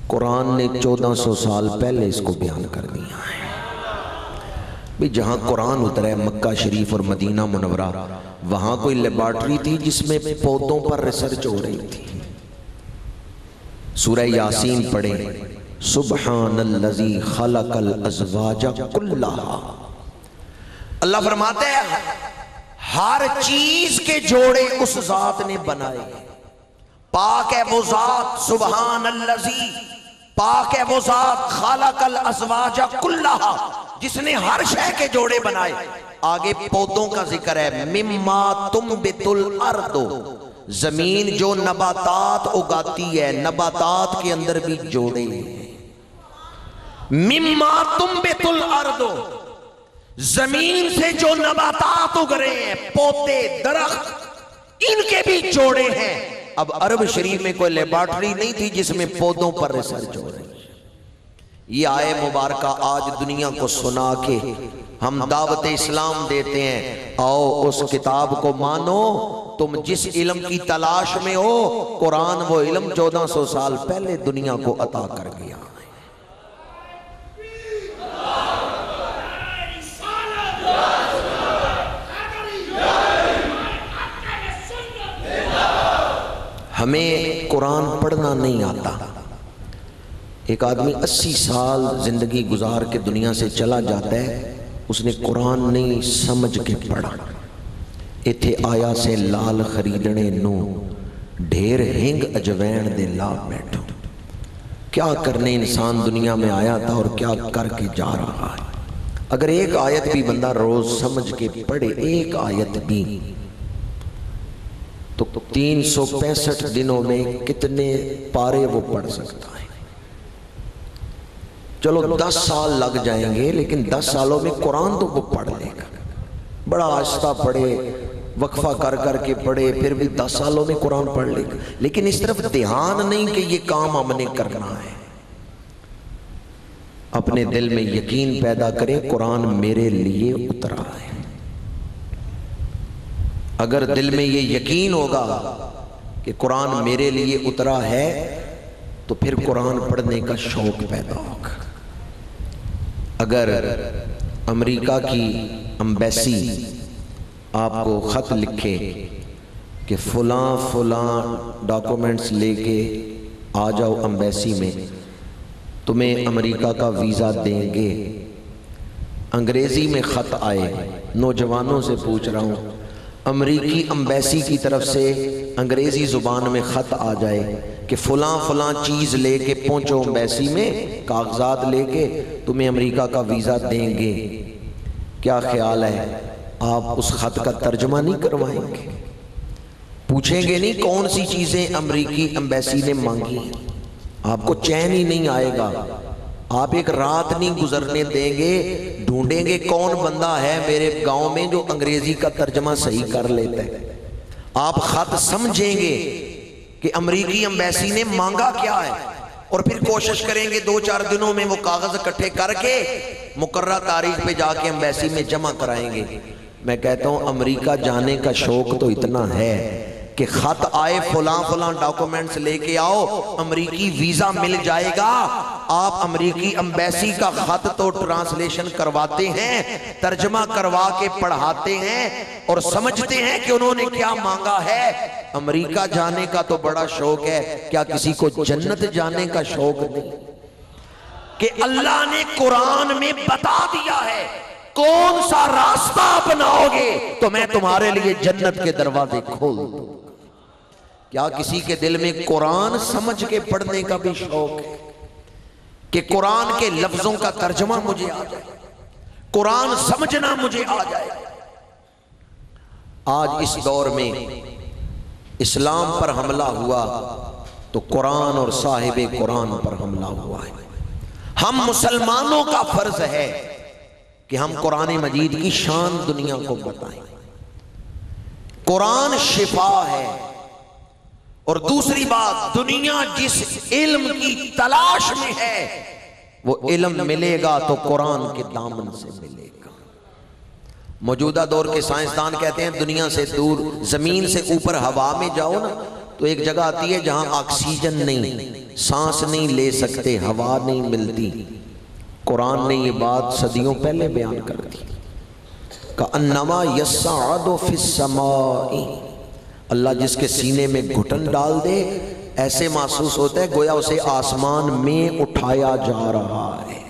قرآن نے 1400 سال پہلے اس کو بیان کر دیا ہے۔ بھی جہاں قرآن اترا ہے مکہ شریف اور مدینہ منورہ، وہاں کوئی لیبارٹری تھی جس میں پودوں پر ریسرچ ہو رہی تھی۔ سورہ یاسین پڑھیں، سبحان الذی خلق الازواج کلھا۔ اللہ فرماتے ہیں ہر چیز کے جوڑے اس ذات نے بنائے، پاک ہے وہ ذات، سبحان الذی، پاک ہے وہ ذات، خلق الازواج کلھا، جس نے ہر شے کے جوڑے بنائے۔ آگے پودوں کا ذکر ہے، مما تنبت الارض، زمین جو نباتات اگاتی ہے، نباتات کے اندر بھی جوڑے ہیں۔ مما تنبت الارض، زمین سے جو نباتات اگ رہے ہیں، پودے، درخت، ان کے بھی جوڑے ہیں۔ اب عرب شریف میں کوئی لیبارٹری نہیں تھی جس میں پودوں پر ریسرچ ہو رہی ہے۔ یہ آئے مبارکہ آج دنیا کو سنا کے ہم دعوت اسلام دیتے ہیں، آؤ اس کتاب کو مانو، تم جس علم کی تلاش میں ہو، قرآن وہ علم 1400 سال پہلے دنیا کو عطا کر گیا۔ ہمیں قرآن پڑھنا نہیں آتا۔ ایک آدمی 80 سال زندگی گزار کے دنیا سے چلا جاتا ہے، اس نے قرآن نہیں سمجھ کے پڑھا۔ ایتھے آیا سے لال خریدنے نو، ڈھیر ہنگ اجوین دے لا بیٹھو۔ کیا کرنے انسان دنیا میں آیا تھا اور کیا کر کے جا رہا ہے۔ اگر ایک آیت بھی بندہ روز سمجھ کے پڑھے، ایک آیت بھی، تو 365 دنوں میں کتنے پارے وہ پڑھ سکتا ہے۔ چلو 10 سال لگ جائیں گے، لیکن 10 سالوں میں قرآن تو وہ پڑھ لے گا۔ بڑا آہستہ پڑھے، وقفہ کر کر کے پڑھے، پھر بھی 10 سالوں میں قرآن پڑھ لے گا۔ لیکن اس طرف دھیان نہیں کہ یہ کام ہم نے کرنا ہے۔ اپنے دل میں یقین پیدا کریں قرآن میرے لیے اترا ہے۔ اگر دل میں یہ یقین ہوگا کہ قرآن میرے لیے اترا ہے تو پھر قرآن پڑھنے کا شوق پیدا ہوگا۔ اگر امریکہ کی امبیسی آپ کو خط لکھے کہ فلاں فلاں ڈاکومنٹس لے کے آ جاؤ امبیسی میں، تمہیں امریکہ کا ویزا دیں گے، انگریزی میں خط آئے، نوجوانوں سے پوچھ رہا ہوں، امریکی امبیسی کی طرف سے انگریزی زبان میں خط آ جائے کہ فلاں فلاں چیز لے کے پہنچو امبیسی میں، کاغذات لے کے تمہیں امریکہ کا ویزا دیں گے، کیا خیال ہے آپ اس خط کا ترجمہ نہیں کروائیں گے؟ پوچھیں گے نہیں کون سی چیزیں امریکی امبیسی نے مانگی؟ آپ کو چین ہی نہیں آئے گا، آپ ایک رات نہیں گزرنے دیں گے، ڈھونڈیں گے کون بندہ ہے میرے گاؤں میں جو انگریزی کا ترجمہ صحیح کر لیتا ہے۔ آپ خط سمجھیں گے کہ امریکی امبیسی نے مانگا کیا ہے، اور پھر کوشش کریں گے 2-4 دنوں میں وہ کاغذ اکٹھے کر کے مقررہ تاریخ پہ جا کے امبیسی میں جمع کرائیں گے۔ میں کہتا ہوں امریکہ جانے کا شوق تو اتنا ہے کہ خط آئے فلاں فلاں ڈاکومنٹس لے کے آؤ، امریکی ویزا مل جائے گا، آپ امریکی امبیسی کا خط تو ٹرانسلیشن کرواتے ہیں، ترجمہ کروا کے پڑھاتے ہیں اور سمجھتے ہیں کہ انہوں نے کیا مانگا ہے۔ امریکہ جانے کا تو بڑا شوق ہے، کیا کسی کو جنت جانے کا شوق نہیں؟ کہ اللہ نے قرآن میں بتا دیا ہے کون سا راستہ اپناؤ گے تو میں تمہارے لیے جنت کے دروازے کھول دوں۔ کیا کسی کے دل میں قرآن سمجھ کے پڑھنے کا بھی شوق ہے کہ قرآن کے لفظوں کا ترجمہ مجھے آ جائے، قرآن سمجھنا مجھے آ جائے؟ آج اس دور میں اسلام پر حملہ ہوا تو قرآن اور صاحب قرآن پر حملہ ہوا ہے۔ ہم مسلمانوں کا فرض ہے کہ ہم قرآن مجید کی شان دنیا کو بتائیں۔ قرآن شفا ہے، اور دوسری بات دنیا جس علم کی تلاش میں ہے وہ علم ملے گا تو قرآن کے دامن سے ملے گا۔ موجودہ دور کے سائنسدان کہتے ہیں دنیا سے دور، زمین سے اوپر ہوا میں جاؤ نا تو ایک جگہ آتی ہے جہاں آکسیجن نہیں، سانس نہیں لے سکتے، ہوا نہیں ملتی۔ قرآن نے یہ بات صدیوں پہلے بیان کر دی۔ کأنما یصعد فی السماء، اللہ جس کے سینے میں گھٹن ڈال دے ایسے محسوس ہوتا ہے گویا اسے آسمان میں اٹھایا جا رہا ہے۔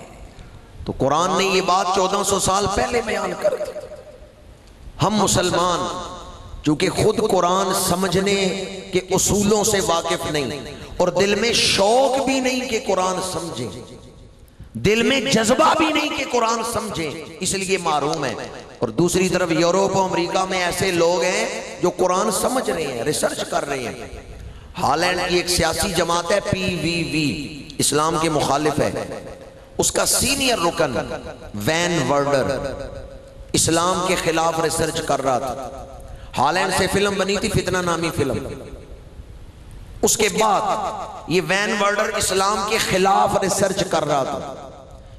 تو قرآن نے یہ بات 1400 سال پہلے بیان کر دی۔ ہم مسلمان چونکہ خود قرآن سمجھنے کے اصولوں سے واقف نہیں اور دل میں شوق بھی نہیں کہ قرآن سمجھیں، دل میں جذبہ بھی نہیں کہ قرآن سمجھیں، اس لیے محروم ہے۔ اور دوسری طرف یورپ و امریکہ میں ایسے لوگ ہیں جو قرآن سمجھ رہے ہیں، ریسرچ کر رہے ہیں۔ ہالینڈ کی ایک سیاسی جماعت ہے PVV، اسلام کے مخالف ہے، اس کا سینئر رکن وین ورڈر اسلام کے خلاف ریسرچ کر رہا تھا۔ ہالینڈ سے فلم بنی تھی فتنہ نامی فلم، اس کے بعد یہ وین ورڈر اسلام کے خلاف ریسرچ کر رہا تھا،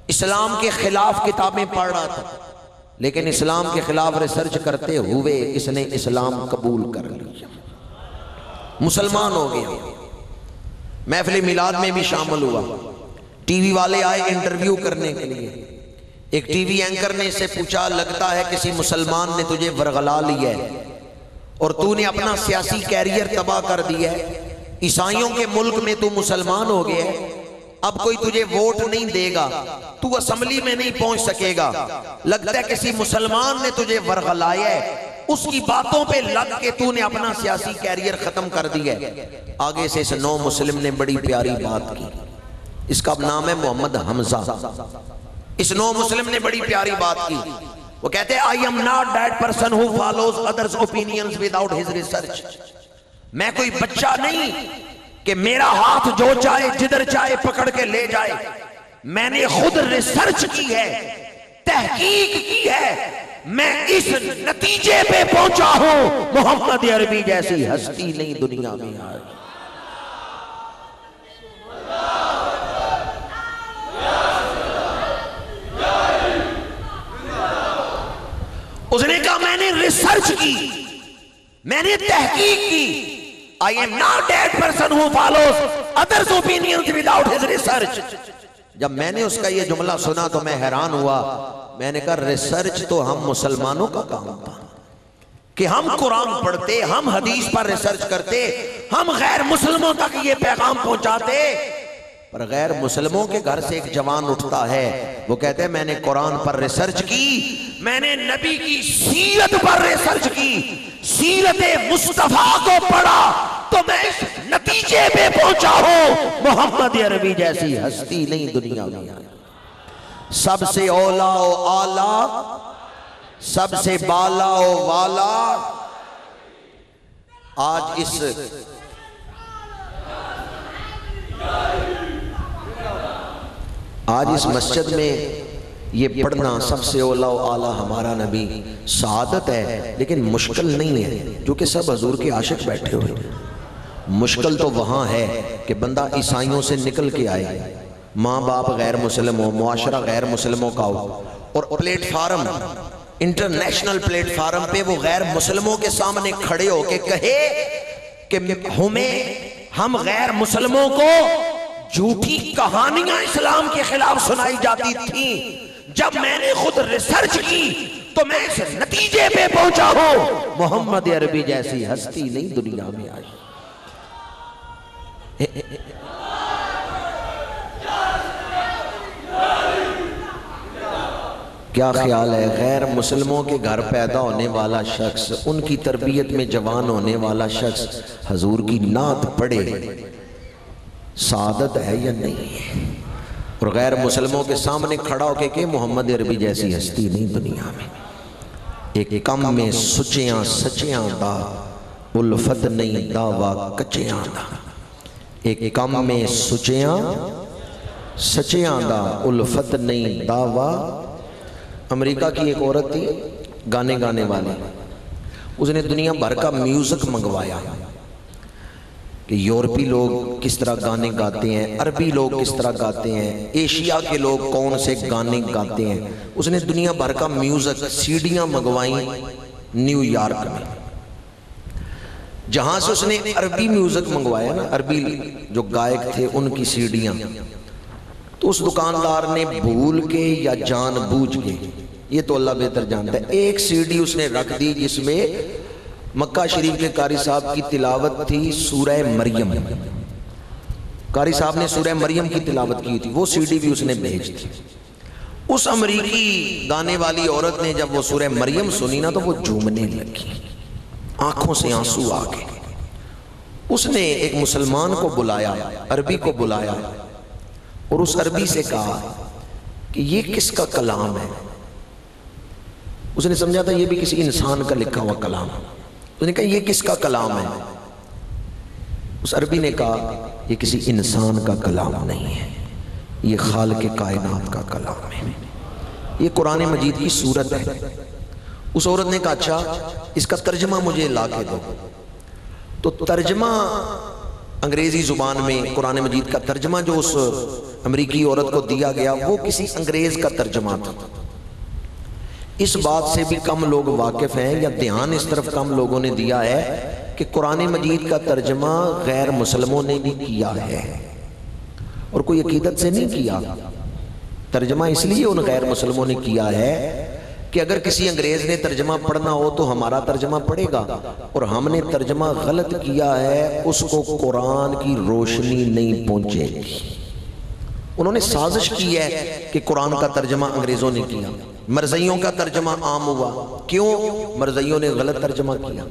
اسلام کے خلاف کتابیں پڑھ رہا تھا، لیکن اسلام کے خلاف ریسرچ کرتے ہوئے اس نے اسلام قبول کر لیا، مسلمان ہو گیا۔ محفل میلاد میں بھی شامل ہوا، ٹی وی والے آئے انٹرویو کرنے کے لیے، ایک ٹی وی اینکر نے اس سے پوچھا لگتا ہے کسی مسلمان نے تجھے ورغلا لیا ہے اور تو نے اپنا سیاسی کیریئر تباہ کر دیا ہے، عیسائیوں کے ملک میں تو مسلمان ہو گیا ہے، اب کوئی تجھے ووٹ نہیں دے گا، تو اسمبلی میں نہیں پہنچ سکے گا، لگتا ہے کسی مسلمان نے تجھے ورغلایا ہے، اس کی باتوں پہ لگ کے تو نے اپنا سیاسی کیریئر ختم کر دیا ہے۔ آگے سے اس نو مسلم نے بڑی پیاری بات کی، اس کا نام ہے محمد حمزہ۔ اس نو مسلم نے بڑی پیاری بات کی، وہ کہتے ہیں I am not that person who follows others' opinions without his research۔ میں کوئی بچہ نہیں کہ میرا ہاتھ جو چاہے جدھر چاہے پکڑ کے لے جائے، میں نے خود ریسرچ کی ہے، تحقیق کی ہے، میں اس نتیجے پہ پہنچا ہوں محمد عربی جیسی ہستی نہیں دنیا میں آئی۔ ریسرچ کی، میں نے تحقیق کی. I am not that person who follows others' opinions without his research. جب میں نے اس کا یہ جملہ سنا تو میں حیران ہوا. میں نے کہا ریسرچ تو ہم مسلمانوں کا کام تھا کہ ہم قرآن پڑھتے، ہم حدیث پر ریسرچ کرتے، ہم غیر مسلموں تک یہ پیغام پہنچاتے. پر غیر مسلموں کے گھر سے ایک جوان اٹھتا ہے، وہ کہتے ہیں میں نے قرآن پر ریسرچ کی، میں نے نبی کی سیرت پر ریسرچ کی، سیرت مصطفیٰ کو پڑھا تو میں اس نتیجے پہ پہنچا ہوں محمد عربی جیسی ہستی نہیں دنیا میں آئی. سب سے اولا و آلہ، سب سے بالا و والا. آج اس مسجد میں یہ پڑھنا سب سے اولا و اعلیٰ ہمارا نبی سعادت ہے، لیکن مشکل نہیں ہے جو کہ سب حضور کے عاشق بیٹھے ہوئے. مشکل تو وہاں ہے کہ بندہ عیسائیوں سے نکل کے آئے، ماں باپ غیر مسلم ہو، معاشرہ غیر مسلموں کا ہو، اور plate form, international plate form پہ وہ غیر مسلموں کے سامنے کھڑے ہو کے کہے کہ ہم غیر مسلموں کو جھوٹی کہانیاں اسلام کے خلاف سنائی جاتی تھیں، جب میں نے خود ریسرچ کی تو میں اس نتیجے پہ پہنچا ہوں محمد عربی جیسی ہستی نہیں دنیا میں آئی. کیا خیال ہے غیر مسلموں کے گھر پیدا ہونے والا شخص، ان کی تربیت میں جوان ہونے والا شخص حضور کی نعت پڑھے، سعادت ہے یا نہیں ہے؟ اور غیر مسلموں کے سامنے کھڑا ہو کے کہ محمد عربی جیسی ہستی نہیں دنیا میں. ایک کم میں سچیاں سچیاں دا الفت نہیں دعویٰ کچیاں دا. ایک کم میں سچیاں سچیاں دا الفت نہیں دعویٰ. امریکہ کی ایک عورت تھی گانے گانے والی، اس نے دنیا بھر کا میوزک منگوایا کہ یورپی لوگ کس طرح گانے گاتے ہیں، عربی لوگ کس طرح گاتے ہیں، ایشیا کے لوگ کون سے گانے گاتے ہیں. اس نے دنیا بھر کا میوزک سیڈیاں منگوائیں نیو یارک میں. جہاں سے اس نے عربی میوزک منگوایا نا، عربی جو گائک تھے ان کی سیڈیاں، تو اس دکاندار نے بھول کے یا جان بوجھ کے، یہ تو اللہ بہتر جانتا ہے، ایک سیڈی اس نے رکھ دی جس میں مکہ شریف کے قاری صاحب کی تلاوت تھی سورہ مریم. قاری صاحب نے سورہ مریم کی تلاوت کی تھی، وہ سیڈی بھی اس نے بھیج دی. اس امریکی گانے والی عورت نے جب وہ سورہ مریم سنی نا تو وہ جھومنے لگی، آنکھوں سے آنسو آ گئے. اس نے ایک مسلمان کو بلایا، عربی کو بلایا، اور اس عربی سے کہا کہ یہ کس کا کلام ہے؟ اس نے سمجھا تھا یہ بھی کسی انسان کا لکھا ہوا کلام ہے. اس نے کہا یہ کس کا کلام ہے؟ اس عربی نے کہا یہ کسی انسان کا کلام نہیں ہے، یہ خالق کائنات کا کلام ہے، یہ قرآن مجید کی سورت ہے. اس عورت نے کہا اچھا اس کا ترجمہ مجھے لا کے دو. تو ترجمہ انگریزی زبان میں قرآن مجید کا ترجمہ جو اس امریکی عورت کو دیا گیا وہ کسی انگریز کا ترجمہ تھا. اس بات سے بھی کم لوگ واقف ہیں یا دھیان اس طرف کم لوگوں نے دیا ہے کہ قرآن مجید کا ترجمہ غیر مسلموں نے بھی کیا ہے اور کوئی عقیدت سے نہیں کیا. ترجمہ اس لیے ان غیر مسلموں نے کیا ہے کہ اگر کسی انگریز نے ترجمہ پڑھنا ہو تو ہمارا ترجمہ پڑھے گا، اور ہم نے ترجمہ غلط کیا ہے اس کو قرآن کی روشنی نہیں پہنچے گی. انہوں نے سازش کی ہے کہ قرآن کا ترجمہ انگریزوں نے کیا. مرزائیوں کا ترجمہ عام ہوا، کیوں؟ مرزائیوں نے غلط ترجمہ کیا.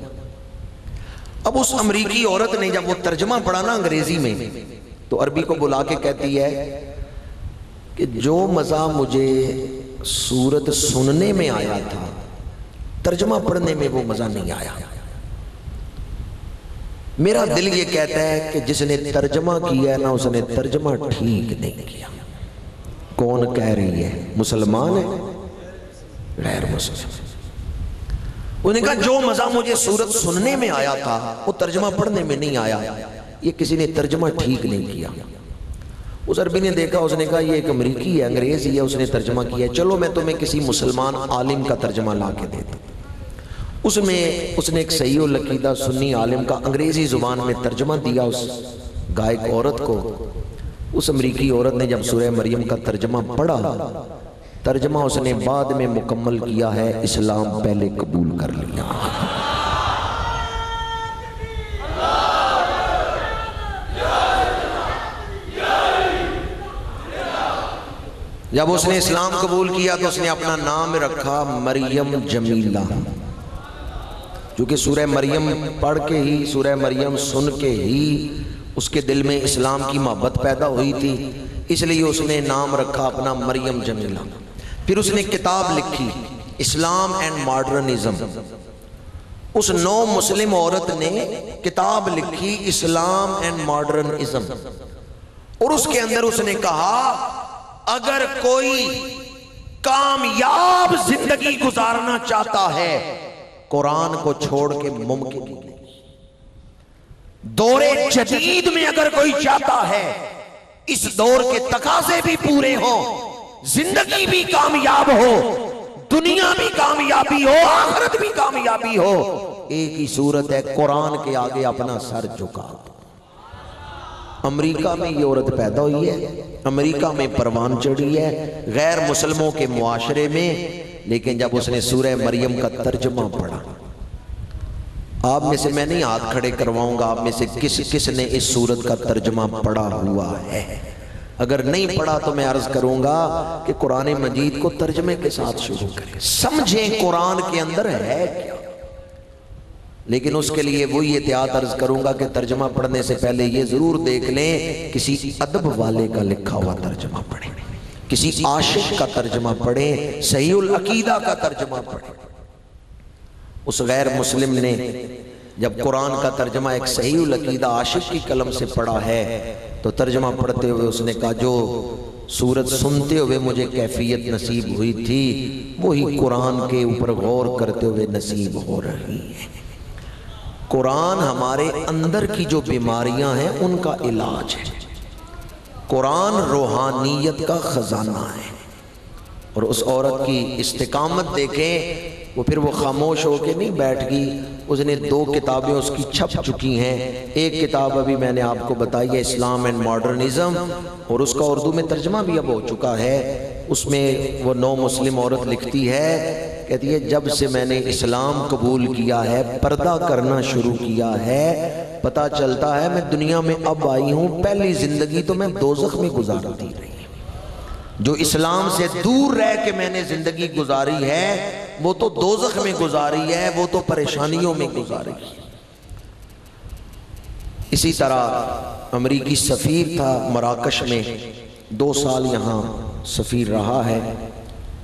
اب اس امریکی عورت نے جب وہ ترجمہ پڑھا نا انگریزی میں تو عربی کو بلا کے کہتی ہے کہ جو مزہ مجھے سورت سننے میں آیا تھا ترجمہ پڑھنے میں وہ مزہ نہیں آیا. میرا دل یہ کہتا ہے کہ جس نے ترجمہ کیا ہے نا اس نے ترجمہ ٹھیک نہیں کیا. کون کہہ رہی ہے؟ مسلمان ہے؟ غیر مسلم. انہوں نے کہا جو مزہ مجھے سورت سننے میں آیا تھا وہ ترجمہ پڑھنے میں نہیں آیا، یہ کسی نے ترجمہ ٹھیک نہیں کیا. اس عربی نے دیکھا، اس نے کہا یہ ایک امریکی ہے، انگریز ہی ہے، اس نے ترجمہ کیا ہے، چلو میں تمہیں کسی مسلمان عالم کا ترجمہ لا کے دیتا. اس میں اس نے ایک صحیح العقیدہ سنی عالم کا انگریزی زبان میں ترجمہ دیا اس گائک عورت کو. اس امریکی عورت نے جب سورہ مریم کا ترجمہ پڑھا، ترجمہ اس نے بعد میں مکمل کیا ہے، اسلام پہلے قبول کر لیا. جب اس نے اسلام قبول کیا تو اس نے اپنا نام رکھا مریم جمیلہ، کیونکہ سورہ مریم پڑھ کے ہی، سورہ مریم سن کے ہی اس کے دل میں اسلام کی محبت پیدا ہوئی تھی، اس لیے اس نے نام رکھا اپنا مریم جمیلہ. پھر اس نے کتاب لکھی اسلام اینڈ ماڈرنزم. اس نو مسلم عورت نے کتاب لکھی اسلام اینڈ ماڈرنزم، اور اس کے اندر اس نے کہا اگر کوئی کامیاب زندگی گزارنا چاہتا ہے قرآن کو چھوڑ کے ممکن نہیں. دور جدید میں اگر کوئی چاہتا ہے اس دور کے تقاضے بھی پورے ہوں، زندگی بھی کامیاب ہو، دنیا بھی کامیابی ہو، آخرت بھی کامیابی ہو، ایک ہی صورت ہے، قرآن کے آگے اپنا سر جھکا. امریکہ میں یہ عورت پیدا ہوئی ہے، امریکہ میں پروان چڑھی ہے، غیر مسلموں کے معاشرے میں. لیکن جب اس نے سورہ مریم کا ترجمہ پڑھا، آپ میں سے میں نہیں ہاتھ کھڑے کرواؤں گا، آپ میں سے کس نے اس سورت کا ترجمہ پڑھا ہوا ہے؟ اگر نہیں پڑھا تو میں عرض کروں گا کہ قرآن مجید کو ترجمے کے ساتھ شروع کریں، سمجھیں قرآن کے اندر ہے کیا. لیکن اس کے لیے وہی احتیاط عرض کروں گا کہ ترجمہ پڑھنے سے پہلے یہ ضرور دیکھ لیں کسی ادب والے کا لکھا ہوا ترجمہ پڑھیں، کسی عاشق کا ترجمہ پڑھیں، صحیح العقیدہ کا ترجمہ پڑھیں. اس غیر مسلم نے جب قرآن کا ترجمہ ایک صحیح العقیدہ عاشق کی قلم سے پڑھا ہے تو ترجمہ پڑھتے ہوئے اس نے کہا جو سورت سنتے ہوئے مجھے کیفیت نصیب ہوئی تھی وہی قرآن کے اوپر غور کرتے ہوئے نصیب ہو رہی ہے. قرآن ہمارے اندر کی جو بیماریاں ہیں ان کا علاج ہے. قرآن روحانیت کا خزانہ ہے. اور اس عورت کی استقامت دیکھیں، وہ پھر وہ خاموش ہو کے نہیں بیٹھ گئی، اس نے 2 کتابیں اس کی چھپ چکی ہیں. ایک کتاب ابھی میں نے آپ کو بتائی ہے اسلام اینڈ ماڈرنزم، اور اس کا اردو میں ترجمہ بھی اب ہو چکا ہے. اس میں وہ نو مسلم عورت لکھتی ہے، کہتی ہے جب سے میں نے اسلام قبول کیا ہے، پردہ کرنا شروع کیا ہے، پتہ چلتا ہے میں دنیا میں اب آئی ہوں، پہلی زندگی تو میں دوزخ میں گزارتی رہی. جو اسلام سے دور رہ کے میں نے زندگی گزاری ہے وہ تو دوزخ میں گزاری ہے، وہ تو پریشانیوں میں گزاری ہے. اسی طرح امریکی سفیر تھا مراکش میں، 2 سال یہاں سفیر رہا ہے.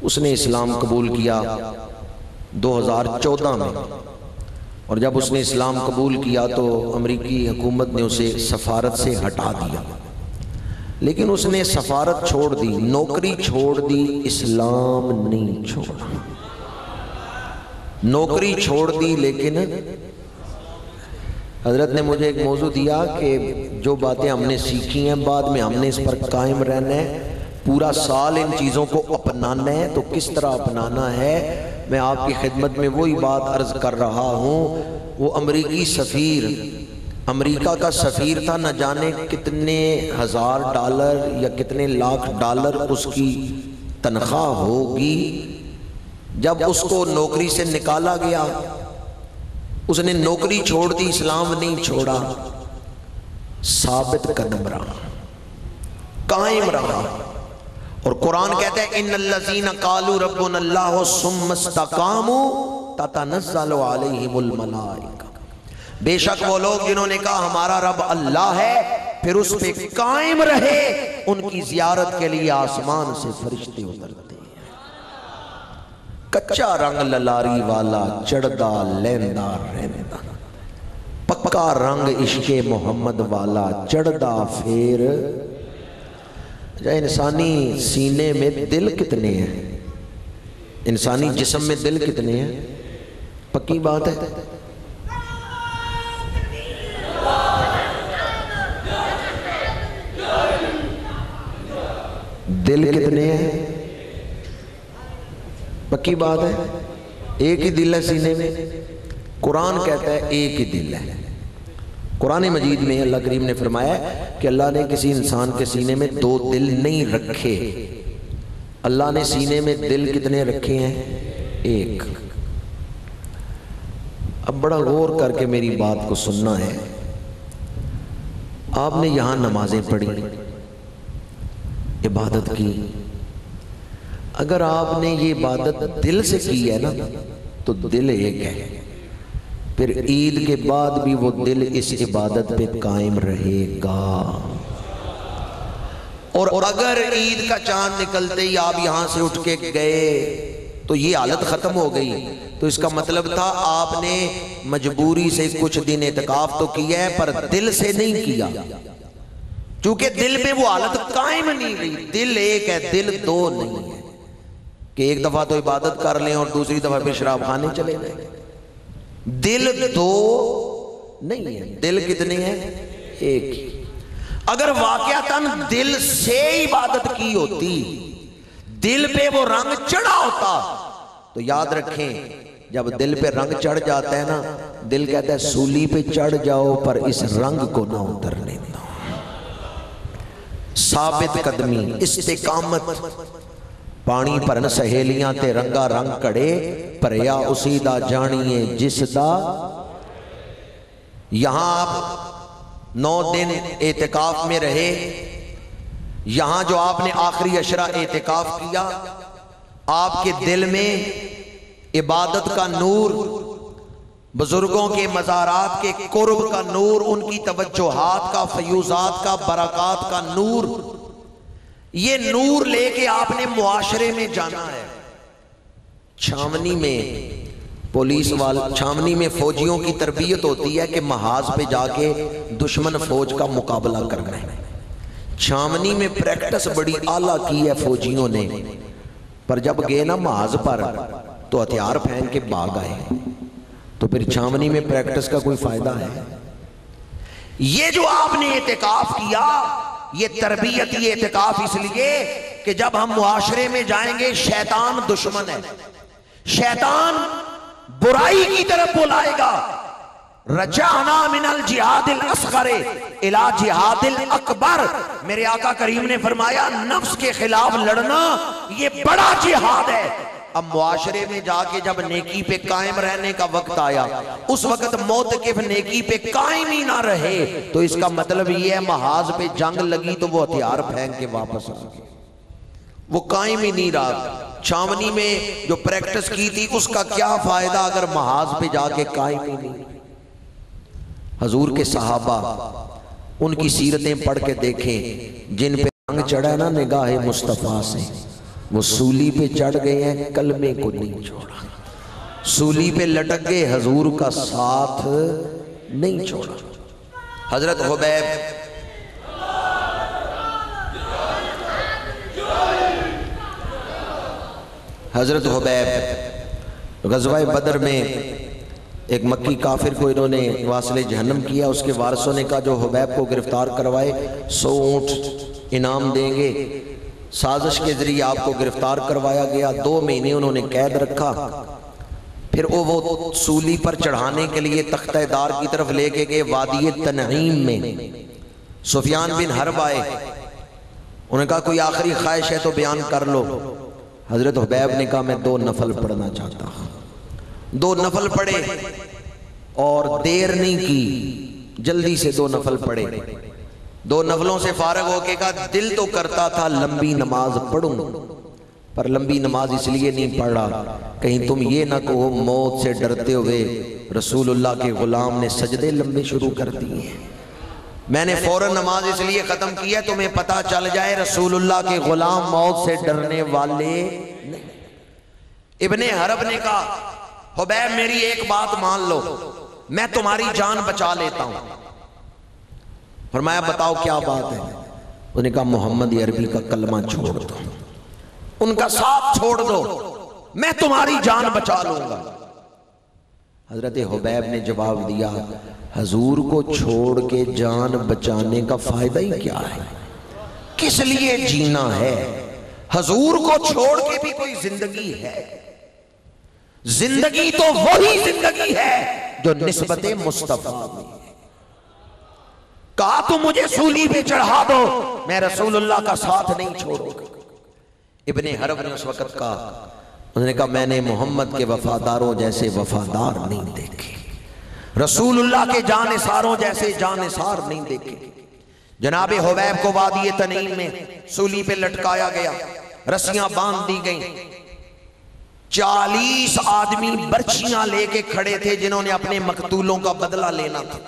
اس نے اسلام قبول کیا 2014 میں، اور جب اس نے اسلام قبول کیا تو امریکی حکومت نے اسے سفارت سے ہٹا دیا. لیکن اس نے سفارت چھوڑ دی، نوکری چھوڑ دی، اسلام نہیں چھوڑا. نوکری چھوڑ دی لیکن حضرت نے مجھے ایک موضوع دیا کہ جو باتیں ہم نے سیکھی ہیں بعد میں ہم نے اس پر قائم رہنا ہے، پورا سال ان چیزوں کو اپنانا ہے. تو کس طرح اپنانا ہے؟ میں آپ کی خدمت میں وہی بات عرض کر رہا ہوں. وہ امریکی سفیر، امریکہ کا سفیر تھا، نہ جانے کتنے $1000 یا کتنے $1,00,000 اس کی تنخواہ ہوگی. جب اس کو نوکری سے نکالا گیا، اس نے نوکری چھوڑ دی، اسلام نہیں چھوڑا، ثابت قدم رہا، قائم رہا. اور قرآن کہتا ہے ان الذین قالوا ربنا اللہ ثم استقاموا تتنزل علیہم الملائکہ، بے شک وہ لوگ جنہوں نے کہا ہمارا رب اللہ ہے پھر اس پہ قائم رہے، ان کی زیارت کے لیے آسمان سے فرشتے اترتے ہیں. کچا رنگ للاری والا چڑھدا لیندا رہندا، پکا رنگ عشق محمد والا چڑھدا پھر. انسانی سینے میں دل کتنے ہیں؟ انسانی جسم میں دل کتنے ہیں؟ پکی بات ہے. دل کتنے ہیں؟ پکی بات ہے. ایک ہی دل ہے سینے میں؟ قرآن کہتا ہے ایک ہی دل ہے۔ قرآن مجید میں اللہ کریم نے فرمایا ہے کہ اللہ نے کسی انسان کے سینے میں دو دل نہیں رکھے، اللہ نے سینے میں دل کتنے رکھے ہیں؟ ایک۔ اب بڑا غور کر کے میری بات کو سننا ہے۔ آپ نے یہاں نمازیں پڑھی، عبادت کی، اگر آپ نے یہ عبادت دل سے کی ہے نا تو دل ایک ہے، پھر عید کے بعد بھی وہ دل اس عبادت پہ قائم رہے گا۔ اور اگر عید کا چاند نکلتے ہی آپ یہاں سے اٹھ کے گئے تو یہ حالت ختم ہو گئی، تو اس کا مطلب تھا آپ نے مجبوری سے کچھ دن اعتکاف تو کیا ہے پر دل سے نہیں کیا، چونکہ دل میں وہ حالت قائم نہیں رہی۔ دل ایک ہے، دل دو نہیں ہے کہ ایک دفعہ تو عبادت کر لیں اور دوسری دفعہ پھر شراب کھانے چلے جائیں۔ دل دو نہیں ہے، دل کتنے ہیں؟ ایک ہی۔ اگر واقعتاً دل سے عبادت کی ہوتی، دل پہ وہ رنگ چڑھا ہوتا، تو یاد رکھیں جب دل پہ رنگ چڑھ جاتا ہے نا، دل کہتا ہے سولی پہ چڑھ جاؤ پر اس رنگ کو نہ اترنے دو۔ ثابت قدمی، استقامت، پانی پرن سہیلیاں تے رنگا رنگ کڑے، پریا اسی دا جانیے جس دا۔ یہاں آپ 9 دن اعتکاف میں رہے، یہاں جو آپ نے آخری عشرہ اعتکاف کیا، آپ کے دل میں عبادت کا نور، بزرگوں کے مزارات کے قرب کا نور، ان کی توجہات کا، فیوزات کا، برکات کا نور، یہ نور لے کے آپ نے معاشرے میں جانا ہے۔ چھاونی میں پولیس والے، چھاونی میں فوجیوں کی تربیت ہوتی ہے کہ محاذ پہ جا کے دشمن فوج کا مقابلہ کرنا ہے۔ چھاونی میں پریکٹس بڑی اعلیٰ کی ہے فوجیوں نے، پر جب گئے نا محاذ پر تو ہتھیار پھینک کے بھاگ آئے، تو پھر چھاونی میں پریکٹس کا کوئی فائدہ ہے؟ یہ جو آپ نے اعتکاف کیا، یہ تربیت، یہ اعتکاف اس لیے کہ جب ہم معاشرے میں جائیں گے، شیطان دشمن ہے، شیطان برائی کی طرف بلائے گا۔ رجعنا من الجہاد الاصغر الی جہاد الاکبر، میرے آقا کریم نے فرمایا نفس کے خلاف لڑنا یہ بڑا جہاد ہے۔ اب معاشرے میں جا کے جب نیکی پہ قائم رہنے کا وقت آیا، اس وقت موتقف نیکی پہ قائم ہی نہ رہے، تو اس کا مطلب یہ ہے محاذ پہ جنگ لگی تو وہ ہتھیار پھینک کے واپس آ گئے، وہ قائم ہی نہیں رہا۔ چھاونی میں جو پریکٹس کی تھی اس کا کیا فائدہ اگر محاذ پہ جا کے قائم ہی نہیں۔ حضور کے صحابہ، ان کی سیرتیں پڑھ کے دیکھیں، جن پہ رنگ چڑھا ہے نا نگاہ مصطفیٰ سے، وہ سولی پہ چڑھ گئے ہیں، کلمے کو نہیں چھوڑا، سولی پہ لٹک گئے، حضور کا ساتھ نہیں چھوڑا۔ حضرت حبیب غزوہ بدر میں ایک مکی کافر کو انہوں نے واصل جہنم کیا، اس کے وارثوں نے کہا جو حبیب کو گرفتار کروائے 100 اونٹ انعام دیں گے۔ سازش کے ذریعے آپ کو گرفتار کروایا گیا، 2 مہینے انہوں نے قید رکھا، پھر وہ سولی پر چڑھانے کے لیے تختہ دار کی طرف لے کے گئے۔ وادی تنعیم میں سفیان بن حرب آئے، انہوں نے کہا کوئی آخری خواہش ہے تو بیان کر لو۔ حضرت حبیب نے کہا میں 2 نفل پڑھنا چاہتا ہوں۔ 2 نفل پڑھے اور دیر نہیں کی، جلدی سے 2 نفل پڑھے۔ 2 نفلوں سے فارغ ہو کے کہا دل تو کرتا تھا لمبی نماز پڑھوں، پر لمبی نماز اس لیے نہیں پڑھ رہا کہیں تم یہ نہ کہو موت سے ڈرتے ہوئے رسول اللہ کے غلام نے سجدے لمبے شروع کر دیے ہیں۔ میں نے فوراً نماز اس لیے ختم کی ہے تمہیں پتہ چل جائے رسول اللہ کے غلام موت سے ڈرنے والے نہیں۔ ابن حرب نے کہا حبیب میری ایک بات مان لو، میں تمہاری جان بچا لیتا ہوں۔ فرمایا بتاؤ کیا بات ہے؟ انہوں نے کہا محمد عربی کا کلمہ چھوڑ دو، ان کا ساتھ چھوڑ دو، میں تمہاری جان بچا لوں گا۔ حضرت حبیب نے جواب دیا حضور کو چھوڑ کے جان بچانے کا فائدہ ہی کیا ہے؟ کس لیے جینا ہے؟ حضور کو چھوڑ کے بھی کوئی زندگی ہے؟ زندگی تو وہی زندگی ہے جو نسبت مصطفیٰ میں ہے۔ کہا تو مجھے سولی پہ چڑھا دو، میں رسول اللہ کا ساتھ نہیں چھوڑوں گا۔ ابن حرب نے اس وقت کہا، انہوں نے کہا میں نے محمد کے وفاداروں جیسے وفادار نہیں دیکھے، رسول اللہ کے جانثاروں جیسے جانثار نہیں دیکھے۔ جناب حبیب کو وادی تنعیم میں سولی پہ لٹکایا گیا، رسیاں باندھ دی گئیں، 40 آدمی برچیاں لے کے کھڑے تھے جنہوں نے اپنے مقتولوں کا بدلہ لینا تھا،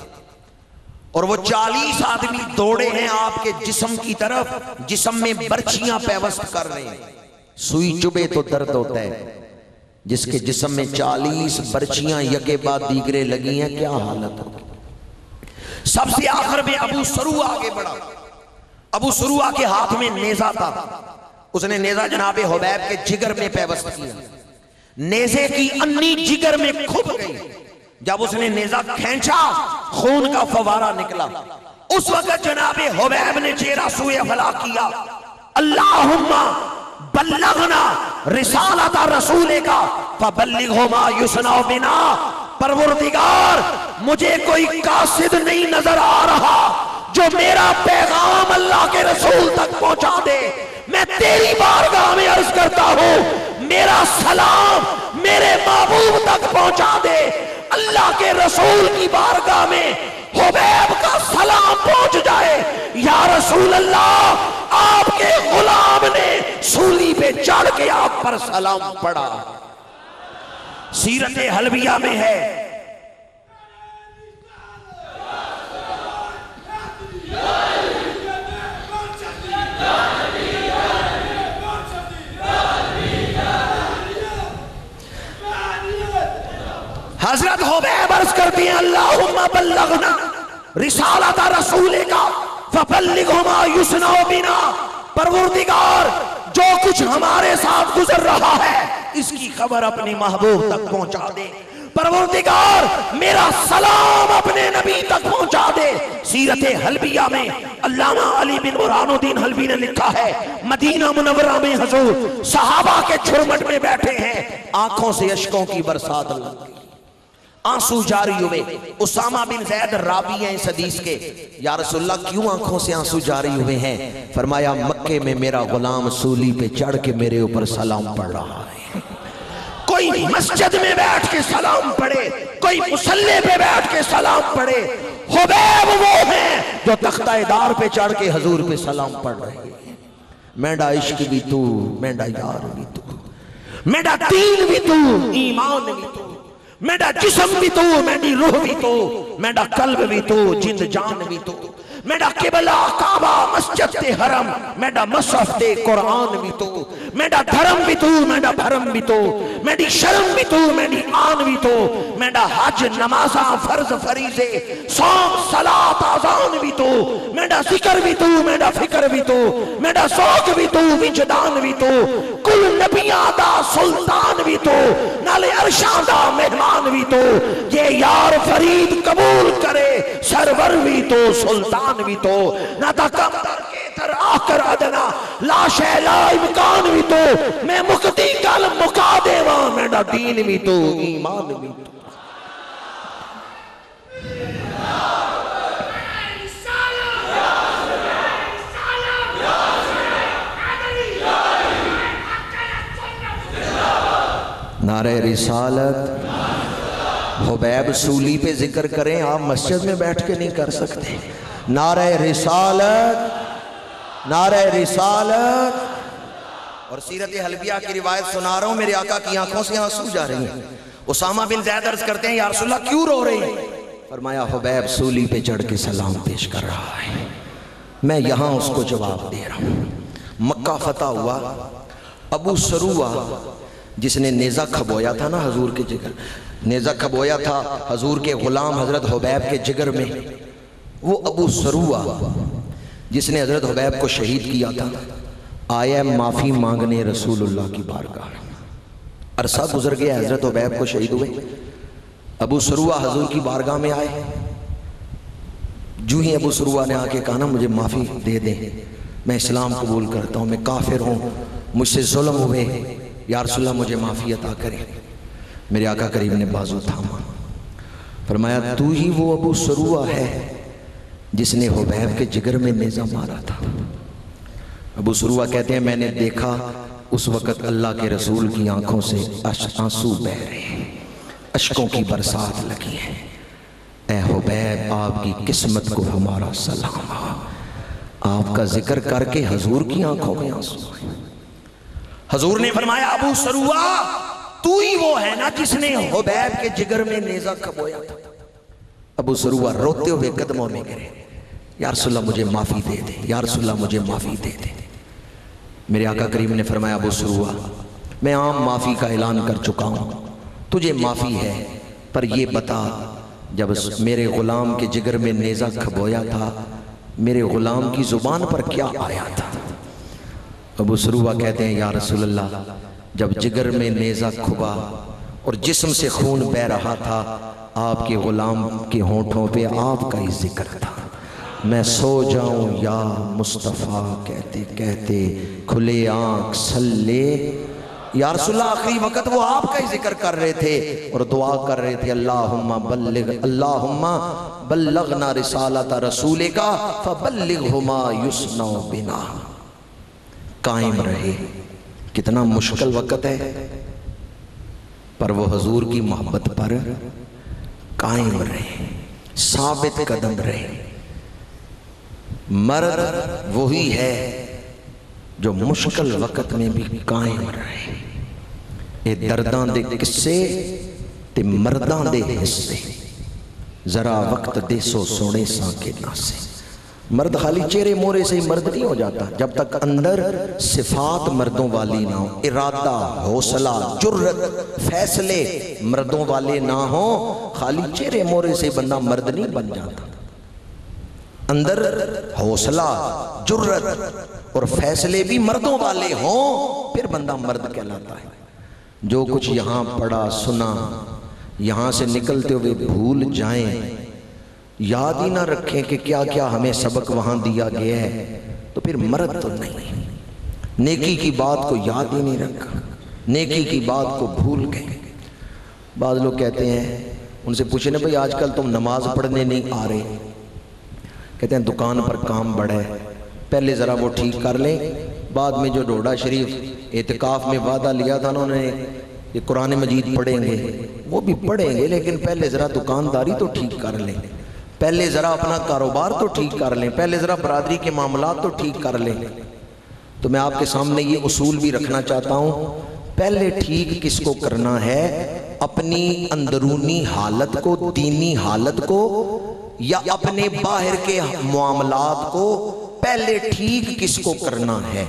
اور وہ 40 آدمی دوڑے ہیں آپ کے جسم کی طرف، جسم میں برچیاں پیوست کر رہے ہیں۔ سوئی چبے تو درد ہوتا ہے، جس کے جسم میں 40 برچیاں یکے بعد دیگرے لگی ہیں کیا حالت ہوگی۔ سب سے آخر میں ابو سروا آگے بڑھا، ابو سروا کے ہاتھ میں نیزہ تھا، اس نے نیزہ جناب حبیب کے جگر میں پیوست کیا، نیزے کی انی جگر میں کھپ گئی، جب اس نے نیزہ کھینچا خون کا فوارہ نکلا، اس وقت جناب حبیب نے چہرہ سوئے افلا کیا، اللہم بلغنا رسالت رسول کا فبلغہ ما یسنع بنا، پروردگار مجھے کوئی قاصد نہیں نظر آ رہا جو میرا پیغام اللہ کے رسول تک پہنچا دے، میں تیری بارگاہ میں عرض کرتا ہوں میرا سلام میرے محبوب تک پہنچا دے۔ اللہ کے رسول کی بارگاہ میں حبیب کا سلام پہنچ جائے، یا رسول اللہ آپ کے غلام نے سولی پہ چڑھ کے آپ پر سلام پڑھا۔ سیرت حلبیہ میں ہے، حضرت حبیب عرض کرتی ہیں اللہم بلغنا رسالت رسول کا فبلغہ ما یسنع بنا، پروردگار جو کچھ ہمارے ساتھ گزر رہا ہے اس کی خبر اپنے محبوب تک پہنچا دے، پروردگار میرا سلام اپنے نبی تک پہنچا دے۔ سیرت حلبیہ میں علامہ علی بن برہان الدین حلبی نے لکھا ہے، مدینہ منورہ میں حضور صحابہ کے جھرمٹ میں بیٹھے ہیں، آنکھوں سے اشکوں کی برسات لگ گئی، آنسو جاری ہوئے۔ اسامہ بن زید راوی ہیں اس حدیث کے، یا رسول اللہ کیوں آنکھوں سے آنسو جاری ہوئے ہیں؟ فرمایا مکے میں میرا غلام سولی پہ چڑھ کے میرے اوپر سلام پڑھ رہا ہے، کوئی مسجد میں بیٹھ کے سلام پڑھے، کوئی مصلی پہ بیٹھ کے سلام پڑھے، حبیب وہ ہیں جو تختہ دار پہ چڑھ کے حضور پہ سلام پڑھ رہے ہیں۔ میڈا عشق بھی تو، میڈا یار بھی تو، میڈا دین بھی تو، ایمان بھی تو، میڈا جسم بھی تو، میڈی روح بھی تو، میڈا قلب بھی تو، جند جان بھی تو، میڈا قبلہ کعبہ مسجد تے حرم، میڈا مصحف تے قرآن بھی تو، میڈا دھرم بھی تو، میڈا بھرم بھی تو، میڈی شرم بھی تو، میڈی آن بھی تو، میڈا حج نمازہ فرض فریضے صوم صلاۃ آذان بھی تو، میڈا ذکر بھی تو، میڈا فکر بھی تو، میڈا ذوق بھی تو، وجدان بھی تو، کل نبیاں دا سلطان بھی تو، نالے عرشاں دا مہمان بھی تو، یہ یار فرید قبول کرے سرور بھی تو، سلطان بھی تو، نہ تکم در کے تر آکر ادنا لا شے لا امکان بھی تو، میں مکتی کل مکا دے وہاں، میڈا دین بھی تو، ایمان بھی تو۔ نعرہ رسالت۔ حبیب سولی پہ ذکر کریں، آپ مسجد میں بیٹھ کے نہیں کر سکتے۔ نعرہ رسالت، نعرہ رسالت۔ اور سیرت حلبیہ کی روایت سنا رہا ہوں، میرے آقا کی آنکھوں سے آنسو جا رہی ہیں۔ اسامہ بن زید عرض کرتے ہیں یا رسول اللہ کیوں رو رہے ہیں؟ فرمایا حبیب سولی پہ چڑھ کے سلام پیش کر رہا ہے، میں یہاں اس کو جواب دے رہا ہوں۔ مکہ فتح ہوا، ابو سروا جس نے نیزہ کھبویا تھا نا حضور کے جگر، نیزہ کھبویا تھا حضور کے غلام حضرت حبیب کے جگر میں، وہ ابو سروا جس نے حضرت حبیب کو شہید کیا تھا، آیا معافی مانگنے رسول اللہ کی بارگاہ میں۔ عرصہ گزر گیا، حضرت حبیب کو شہید ہوئے، ابو سروا حضور کی بارگاہ میں آئے۔ جو ہی ابو سروا نے آ کے کہا نا مجھے معافی دے دیں، میں اسلام قبول کرتا ہوں، میں کافر ہوں، مجھ سے ظلم ہوئے، یا رسول اللہ مجھے معافی عطا کریں۔ میرے آقا کریم نے بازو تھاما، فرمایا تو ہی وہ ابو سروہ ہے جس نے حبیب کے جگر میں نیزہ مارا تھا۔ ابو سروہ کہتے ہیں میں نے دیکھا اس وقت اللہ کے رسول کی آنکھوں سے آنسو بہ رہے ہیں، اشکوں کی برسات لگی ہے۔ اے حبیب آپ کی قسمت کو ہمارا سلام، آپ کا ذکر کر کے حضور کی آنکھوں میں آنسو ہیں۔ حضور نے فرمایا ابو سروہ تو ہی وہ ہے نا جس نے حبیب کے جگر میں نیزہ کھبویا تھا۔ ابو سروہ روتے ہوئے قدموں میں گرے، یا رسول اللہ مجھے معافی دے دے، یا رسول اللہ مجھے معافی دے دے۔ میرے آقا کریم نے فرمایا ابو سروہ میں عام معافی کا اعلان کر چکا ہوں، تجھے معافی ہے، پر یہ بتا جب میرے غلام کے جگر میں نیزہ کھبویا تھا میرے غلام کی زبان پر کیا آیا تھا؟ ابو سروہ کہتے ہیں یا رسول اللہ جب جگر میں نیزہ کھبا اور جسم سے خون بہ رہا تھا آپ کے غلام کے ہونٹوں پہ آپ کا ہی ذکر تھا۔ میں سو جاؤں یا مصطفیٰ کہتے کہتے کھلے آنکھ سلے، یا رسول اللہ آخری وقت وہ آپ کا ہی ذکر کر رہے تھے اور دعا کر رہے تھے اللہم بلغنا رسالت رسولک فبلغہ ما یصنع بنا۔ قائم رہے، کتنا مشکل وقت ہے پر وہ حضور کی محبت پر قائم رہے، ثابت قدم رہے۔ مرد وہی ہے جو مشکل وقت میں بھی قائم رہے۔ اے درداں دے قصے تے مرداں دے حصے، ذرا وقت دے سو سونے ساں کے ناسے۔ مرد خالی چہرے مورے سے ہی مرد نہیں ہو جاتا، جب تک اندر صفات مردوں والی نہ ہو، ارادہ، حوصلہ، جرت، فیصلے مردوں والے نہ ہوں، خالی چہرے مورے سے بندہ مرد نہیں بن جاتا۔ اندر حوصلہ، جرت اور فیصلے بھی مردوں والے ہوں پھر بندہ مرد کہلاتا ہے۔ جو کچھ یہاں پڑھا سنا یہاں سے نکلتے ہوئے بھول جائیں، یاد ہی نہ رکھیں کہ کیا کیا ہمیں سبق وہاں دیا گیا ہے، تو پھر مرد تو نہیں۔ نیکی کی بات کو یاد ہی نہیں رکھا، نیکی کی بات کو بھول گئے۔ بعض لوگ کہتے ہیں، ان سے پوچھیں نا بھئی آج کل تم نماز پڑھنے نہیں آ رہے، کہتے ہیں دکان پر کام بڑھا ہے، پہلے ذرا وہ ٹھیک کر لیں، بعد میں جو ڈوڈا شریف اعتکاف میں وعدہ لیا تھا انہوں نے یہ قرآن مجید پڑھیں گے، وہ بھی پڑھیں گے لیکن پہلے ذرا دکانداری تو ٹھیک کر لیں، پہلے ذرا اپنا کاروبار تو ٹھیک کر لیں، پہلے ذرا برادری کے معاملات تو ٹھیک کر لیں۔ تو میں آپ کے سامنے یہ اصول بھی رکھنا چاہتا ہوں، پہلے ٹھیک کس کو کرنا ہے؟ اپنی اندرونی حالت کو، دینی حالت کو، یا اپنے باہر کے معاملات کو پہلے ٹھیک کس کو کرنا ہے؟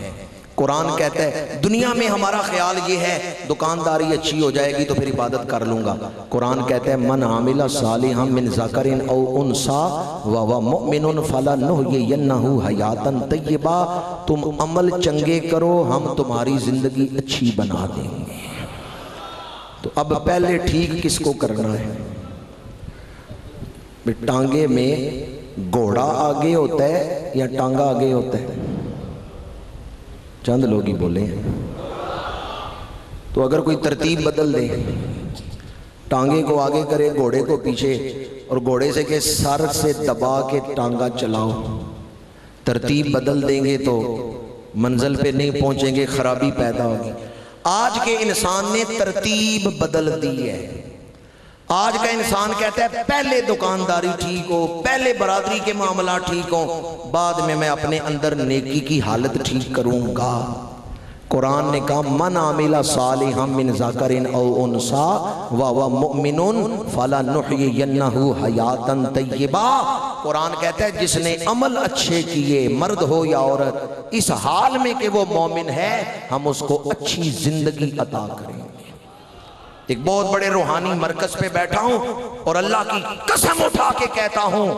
قرآن کہتا ہے دنیا میں ہمارا خیال یہ ہے دکانداری اچھی ہو جائے گی تو پھر عبادت کر لوں گا۔ قرآن کہتا ہے من عامل صالحا من ذکر او انثی وهو مؤمن فلنحیینہ حیاتا طیبہ، تم عمل چنگے کرو ہم تمہاری زندگی اچھی بنا دیں گے۔ تو اب پہلے ٹھیک کس کو کرنا ہے؟ ٹانگے میں گھوڑا آگے ہوتا ہے یا ٹانگا آگے ہوتا ہے؟ چند لوگ ہی بولے ہیں۔ تو اگر کوئی ترتیب بدل دے، ٹانگے کو آگے کرے گھوڑے کو پیچھے، اور گھوڑے سے کہ سر سے دبا کے ٹانگا چلاؤ، ترتیب بدل دیں گے تو منزل پہ نہیں پہنچیں گے، خرابی پیدا ہوگی۔ آج کے انسان نے ترتیب بدل دی ہے۔ آج کا انسان کہتا ہے پہلے دکانداری ٹھیک ہو، پہلے برادری کے معاملات ٹھیک ہوں، بعد میں اپنے اندر نیکی کی حالت ٹھیک کروں گا۔ قرآن نے کہا من عامل صالحا من ذکر او انثی وهو مؤمن فلنحیینہ حیاتا طیبہ۔ قرآن کہتا ہے جس نے عمل اچھے کیے، مرد ہو یا عورت، اس حال میں کہ وہ مومن ہے ہم اس کو اچھی زندگی عطا کریں گے۔ ایک بہت بڑے روحانی مرکز پہ بیٹھا ہوں اور اللہ کی قسم اٹھا کے کہتا ہوں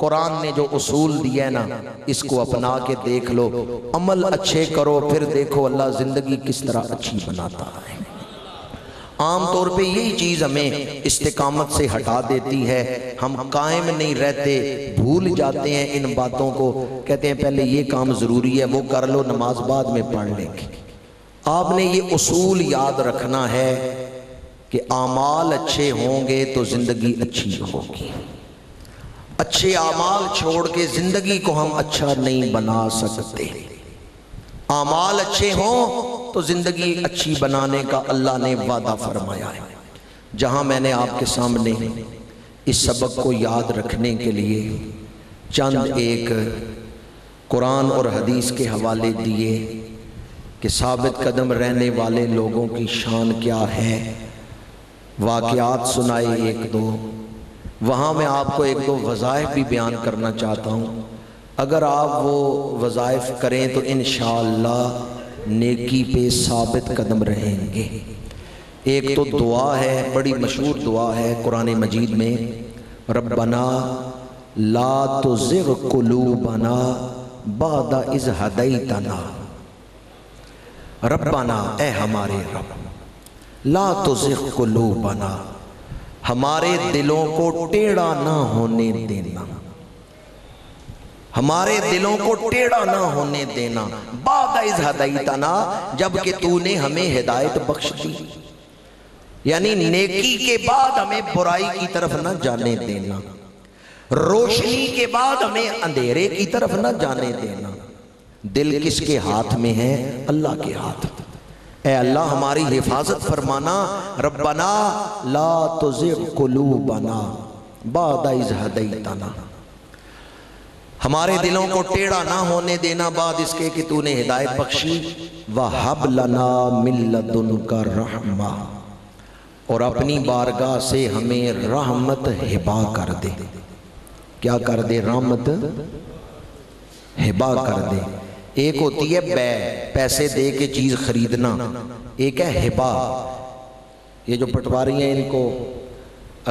قرآن نے جو اصول دیا ہے نا اس کو اپنا کے دیکھ لو، عمل اچھے کرو، پھر دیکھو اللہ زندگی کس طرح اچھی بناتا ہے۔ عام طور پہ یہی چیز ہمیں استقامت سے ہٹا دیتی ہے، ہم قائم نہیں رہتے، بھول جاتے ہیں ان باتوں کو، کہتے ہیں پہلے یہ کام ضروری ہے وہ کر لو، نماز بعد میں پڑھ لیں گے۔ آپ نے یہ اصول یاد رکھنا ہے کہ اعمال اچھے ہوں گے تو زندگی اچھی ہوگی. اچھے اعمال چھوڑ کے زندگی کو ہم اچھا نہیں بنا سکتے. اعمال اچھے ہوں تو زندگی اچھی بنانے کا اللہ نے وعدہ فرمایا ہے. جہاں میں نے آپ کے سامنے اس سبق کو یاد رکھنے کے لیے چند ایک قرآن اور حدیث کے حوالے دیے کہ ثابت قدم رہنے والے لوگوں کی شان کیا ہے، واقعات سنائے ایک دو. وہاں میں آپ کو ایک دو وظائف بھی بیان کرنا چاہتا ہوں. اگر آپ وہ وظائف کریں تو انشاءاللہ نیکی پہ ثابت قدم رہیں گے. ایک تو دعا ہے، بڑی مشہور دعا ہے قرآن مجید میں، ربنا لا تزغ قلوبنا بعد اذ ہدیتنا. ربنا اے ہمارے رب، لا تزغ قلوبنا ہمارے دلوں کو ٹیڑھا نہ ہونے دینا، ہمارے دلوں کو ٹیڑھا نہ ہونے دینا، بعد اذ ہدیتنا جبکہ تو نے ہمیں ہدایت بخش دی. یعنی نیکی کے بعد ہمیں برائی کی طرف نہ جانے دینا، روشنی کے بعد ہمیں اندھیرے کی طرف نہ جانے دینا. دل کس کے ہاتھ میں ہے؟ اللہ کے ہاتھ. اے اللہ ہماری حفاظت فرمانا. ربنا لا تزغ قلوبنا بعد اذ ہدیتنا، ہمارے دلوں کو ٹیڑھا نہ ہونے دینا بعد اس کے کہ تو نے ہدایت بخشی. وَهَبْ لَنَا مِن لَّدُنْكَ رَحْمَةً، اور اپنی بارگاہ سے ہمیں رحمت ہبا کر دے. کیا کر دے؟ رحمت ہبا کر دے. ایک ہوتی ہے بے، پیسے دے کے چیز خریدنا، ایک ہے ہبا. یہ جو پٹواری ہیں ان کو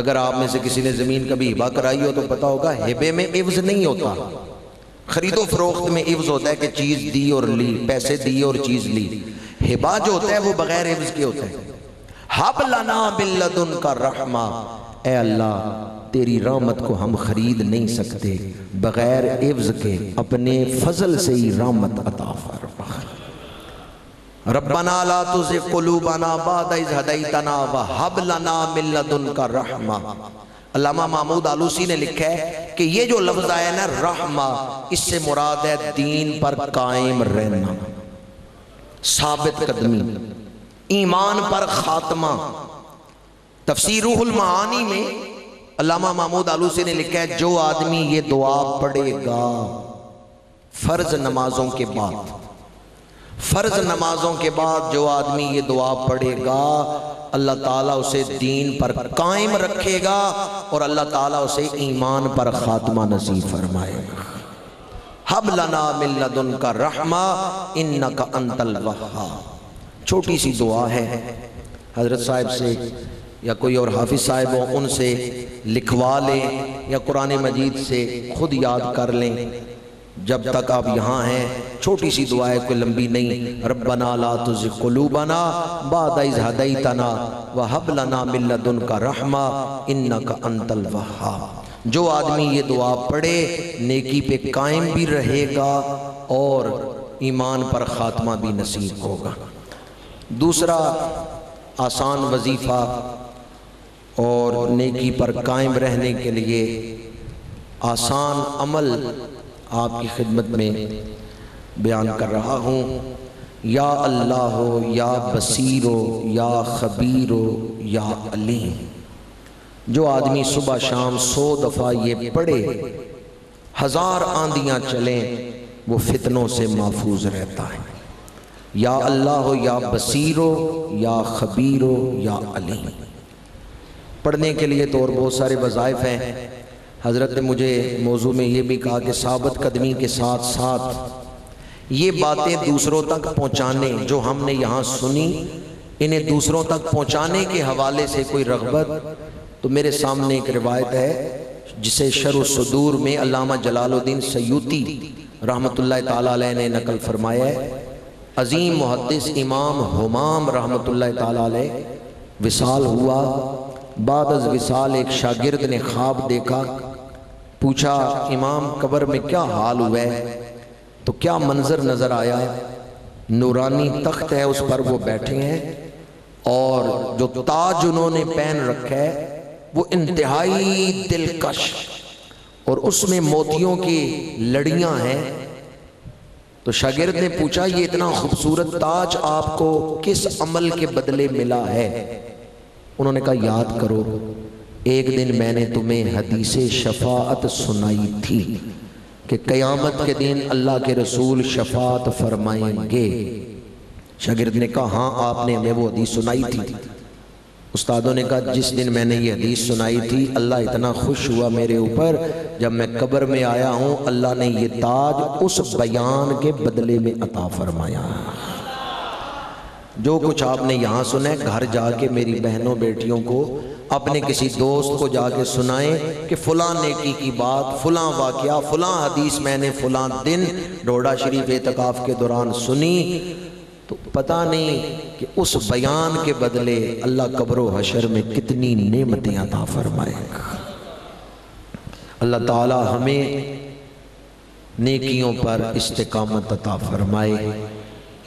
اگر آپ میں سے کسی نے زمین کبھی ہبا کرائی ہو تو پتا ہوگا ہبے میں عوض نہیں ہوتا. خرید و فروخت میں عوض ہوتا ہے کہ چیز دی اور لی، پیسے دی اور چیز لی. ہبا جو ہوتا ہے وہ بغیر عوض کے ہوتا ہے. حب لنا من لدنک رحمہ، اے اللہ تیری رحمت کو ہم خرید نہیں سکتے، بغیر عوض کے اپنے فضل سے ہی رحمت عطا فرما. ربنا لا تزغ قلوبنا بعد اذ ہدیتنا وہب لنا من لدنک رحمہ. علامہ محمود آلوسی نے لکھا ہے کہ یہ جو لفظ آیا نا رحمہ، اس سے مراد ہے دین پر قائم رہنا، ثابت قدمی، ایمان پر خاتمہ. تفسیر روح المعانی میں علامہ محمود آلوسی نے لکھا ہے جو آدمی یہ دعا پڑھے گا فرض نمازوں کے بعد، فرض نمازوں کے بعد جو آدمی یہ دعا پڑھے گا اللہ تعالیٰ اسے دین پر قائم رکھے گا اور اللہ تعالیٰ اسے ایمان پر خاتمہ نصیب فرمائے گا. حب لنا من لدنک رحمہ انک انت الوہاب. چھوٹی سی دعا ہے، حضرت صاحب سے یا کوئی اور حافظ صاحب ہو ان سے لکھوا لیں یا قرآن مجید سے خود یاد کر لیں. جب تک آپ یہاں ہیں چھوٹی سی دعا ہے، کوئی لمبی نہیں. ربنا لا تزغ قلوبنا بعد اذ ہدیتنا وہب لنا من لدنک رحمہ انک انت الوہاب. جو آدمی یہ دعا پڑھے نیکی پہ قائم بھی رہے گا اور ایمان پر خاتمہ بھی نصیب ہوگا. دوسرا آسان وظیفہ اور نیکی پر قائم رہنے کے لیے آسان عمل آپ کی خدمت میں بیان کر رہا ہوں. یا اللہ ہو، یا بصیر ہو، یا خبیر ہو، یا علیم. جو آدمی صبح شام 100 دفعہ یہ پڑھے 1000 آندیاں چلیں وہ فتنوں سے محفوظ رہتا ہے. یا اللہ ہو، یا بصیر ہو، یا خبیر ہو، یا علیم. پڑھنے کے لیے تو اور بہت سارے وظائف ہیں. حضرت نے مجھے موضوع میں یہ بھی کہا کہ ثابت قدمی کے ساتھ ساتھ یہ باتیں دوسروں تک پہنچانے جو ہم نے یہاں سنی انہیں دوسروں تک پہنچانے کے حوالے سے کوئی رغبت. تو میرے سامنے ایک روایت ہے جسے شرح الصدور میں علامہ جلال الدین سیوطی رحمۃ اللہ تعالیٰ علیہ نے نقل فرمایا ہے. عظیم محدث امام حمام رحمۃ اللہ تعالیٰ علیہ وصال ہوا. بعد از وصال ایک شاگرد نے خواب دیکھا. پوچھا امام قبر میں کیا حال ہوا ہے؟ تو کیا منظر نظر آیا؟ نورانی تخت ہے، اس پر وہ بیٹھے ہیں اور جو تاج انہوں نے پہن رکھا ہے وہ انتہائی دلکش، اور اس میں موتیوں کی لڑیاں ہیں۔ تو شاگرد نے پوچھا یہ اتنا خوبصورت تاج آپ کو کس عمل کے بدلے ملا ہے؟ انہوں نے کہا یاد کرو، ایک دن میں نے تمہیں حدیث شفاعت سنائی تھی کہ قیامت کے دن اللہ کے رسول شفاعت فرمائیں گے۔ شاگرد نے کہا ہاں آپ نے ہمیں وہ حدیث سنائی تھی۔ استادوں نے کہا جس دن میں نے یہ حدیث سنائی تھی اللہ اتنا خوش ہوا میرے اوپر، جب میں قبر میں آیا ہوں اللہ نے یہ تاج اس بیان کے بدلے میں عطا فرمایا۔ جو کچھ آپ نے یہاں سنا ہے گھر جا کے میری بہنوں بیٹیوں کو، اپنے کسی دوست کو جا کے سنائیں کہ فلاں نیکی کی بات، فلاں واقعہ، فلاں حدیث میں نے فلاں دن ڈوڈا شریف اعتکاف کے دوران سنی، تو پتہ نہیں کہ اس بیان کے بدلے اللہ قبر و حشر میں کتنی نعمتیں عطا فرمائے گا۔ اللہ تعالی ہمیں نیکیوں پر استقامت عطا فرمائے،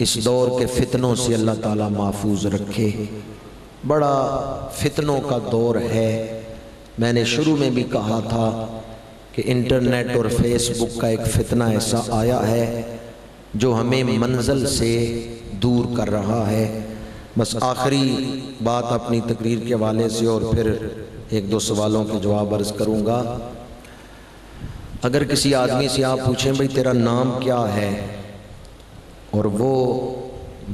اس دور کے فتنوں سے اللہ تعالی محفوظ رکھے۔ بڑا فتنوں کا دور ہے۔ میں نے شروع میں بھی کہا تھا کہ انٹرنیٹ اور فیس بک کا ایک فتنہ ایسا آیا ہے جو ہمیں منزل سے دور کر رہا ہے۔ بس آخری بات اپنی تقریر کے حوالے سے اور پھر ایک دو سوالوں کے جواب عرض کروں گا۔ اگر کسی آدمی سے آپ پوچھیں بھئی تیرا نام کیا ہے اور وہ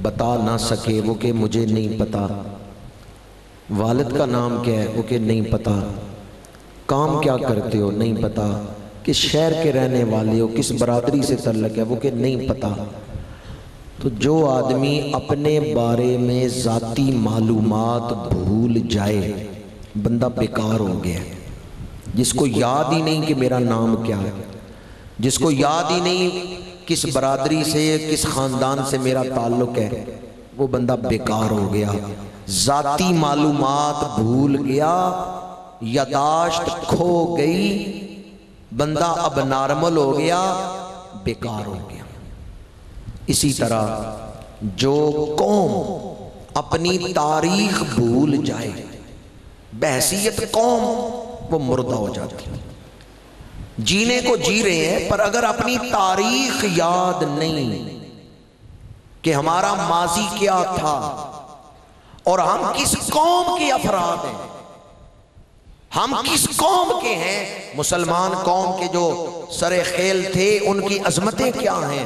بتا نہ سکے، وہ کہ مجھے نہیں پتا، والد کا نام کیا ہے وہ کہ نہیں پتا، کام کیا کرتے ہو نہیں پتا، کس شہر کے رہنے والے ہو، کس برادری سے تعلق ہے وہ کہ نہیں پتا، تو جو آدمی اپنے بارے میں ذاتی معلومات بھول جائے بندہ بیکار ہو گیا۔ جس کو یاد ہی نہیں کہ میرا نام کیا ہے، جس کو یاد ہی نہیں کس برادری سے کس خاندان سے میرا تعلق ہے، وہ بندہ بیکار ہو گیا۔ ذاتی معلومات بھول گیا، یادداشت کھو گئی، بندہ اب نارمل ہو گیا، بیکار ہو گیا۔ اسی طرح جو قوم اپنی تاریخ بھول جائے بحیثیت قوم وہ مردہ ہو جاتی ہے۔ جینے کو جی رہے ہیں پر اگر اپنی تاریخ یاد نہیں کہ ہمارا ماضی کیا تھا اور ہم کس قوم کے افراد ہیں، ہم کس قوم کے ہیں، مسلمان قوم کے جو سر خیل تھے ان کی عظمتیں کیا ہیں،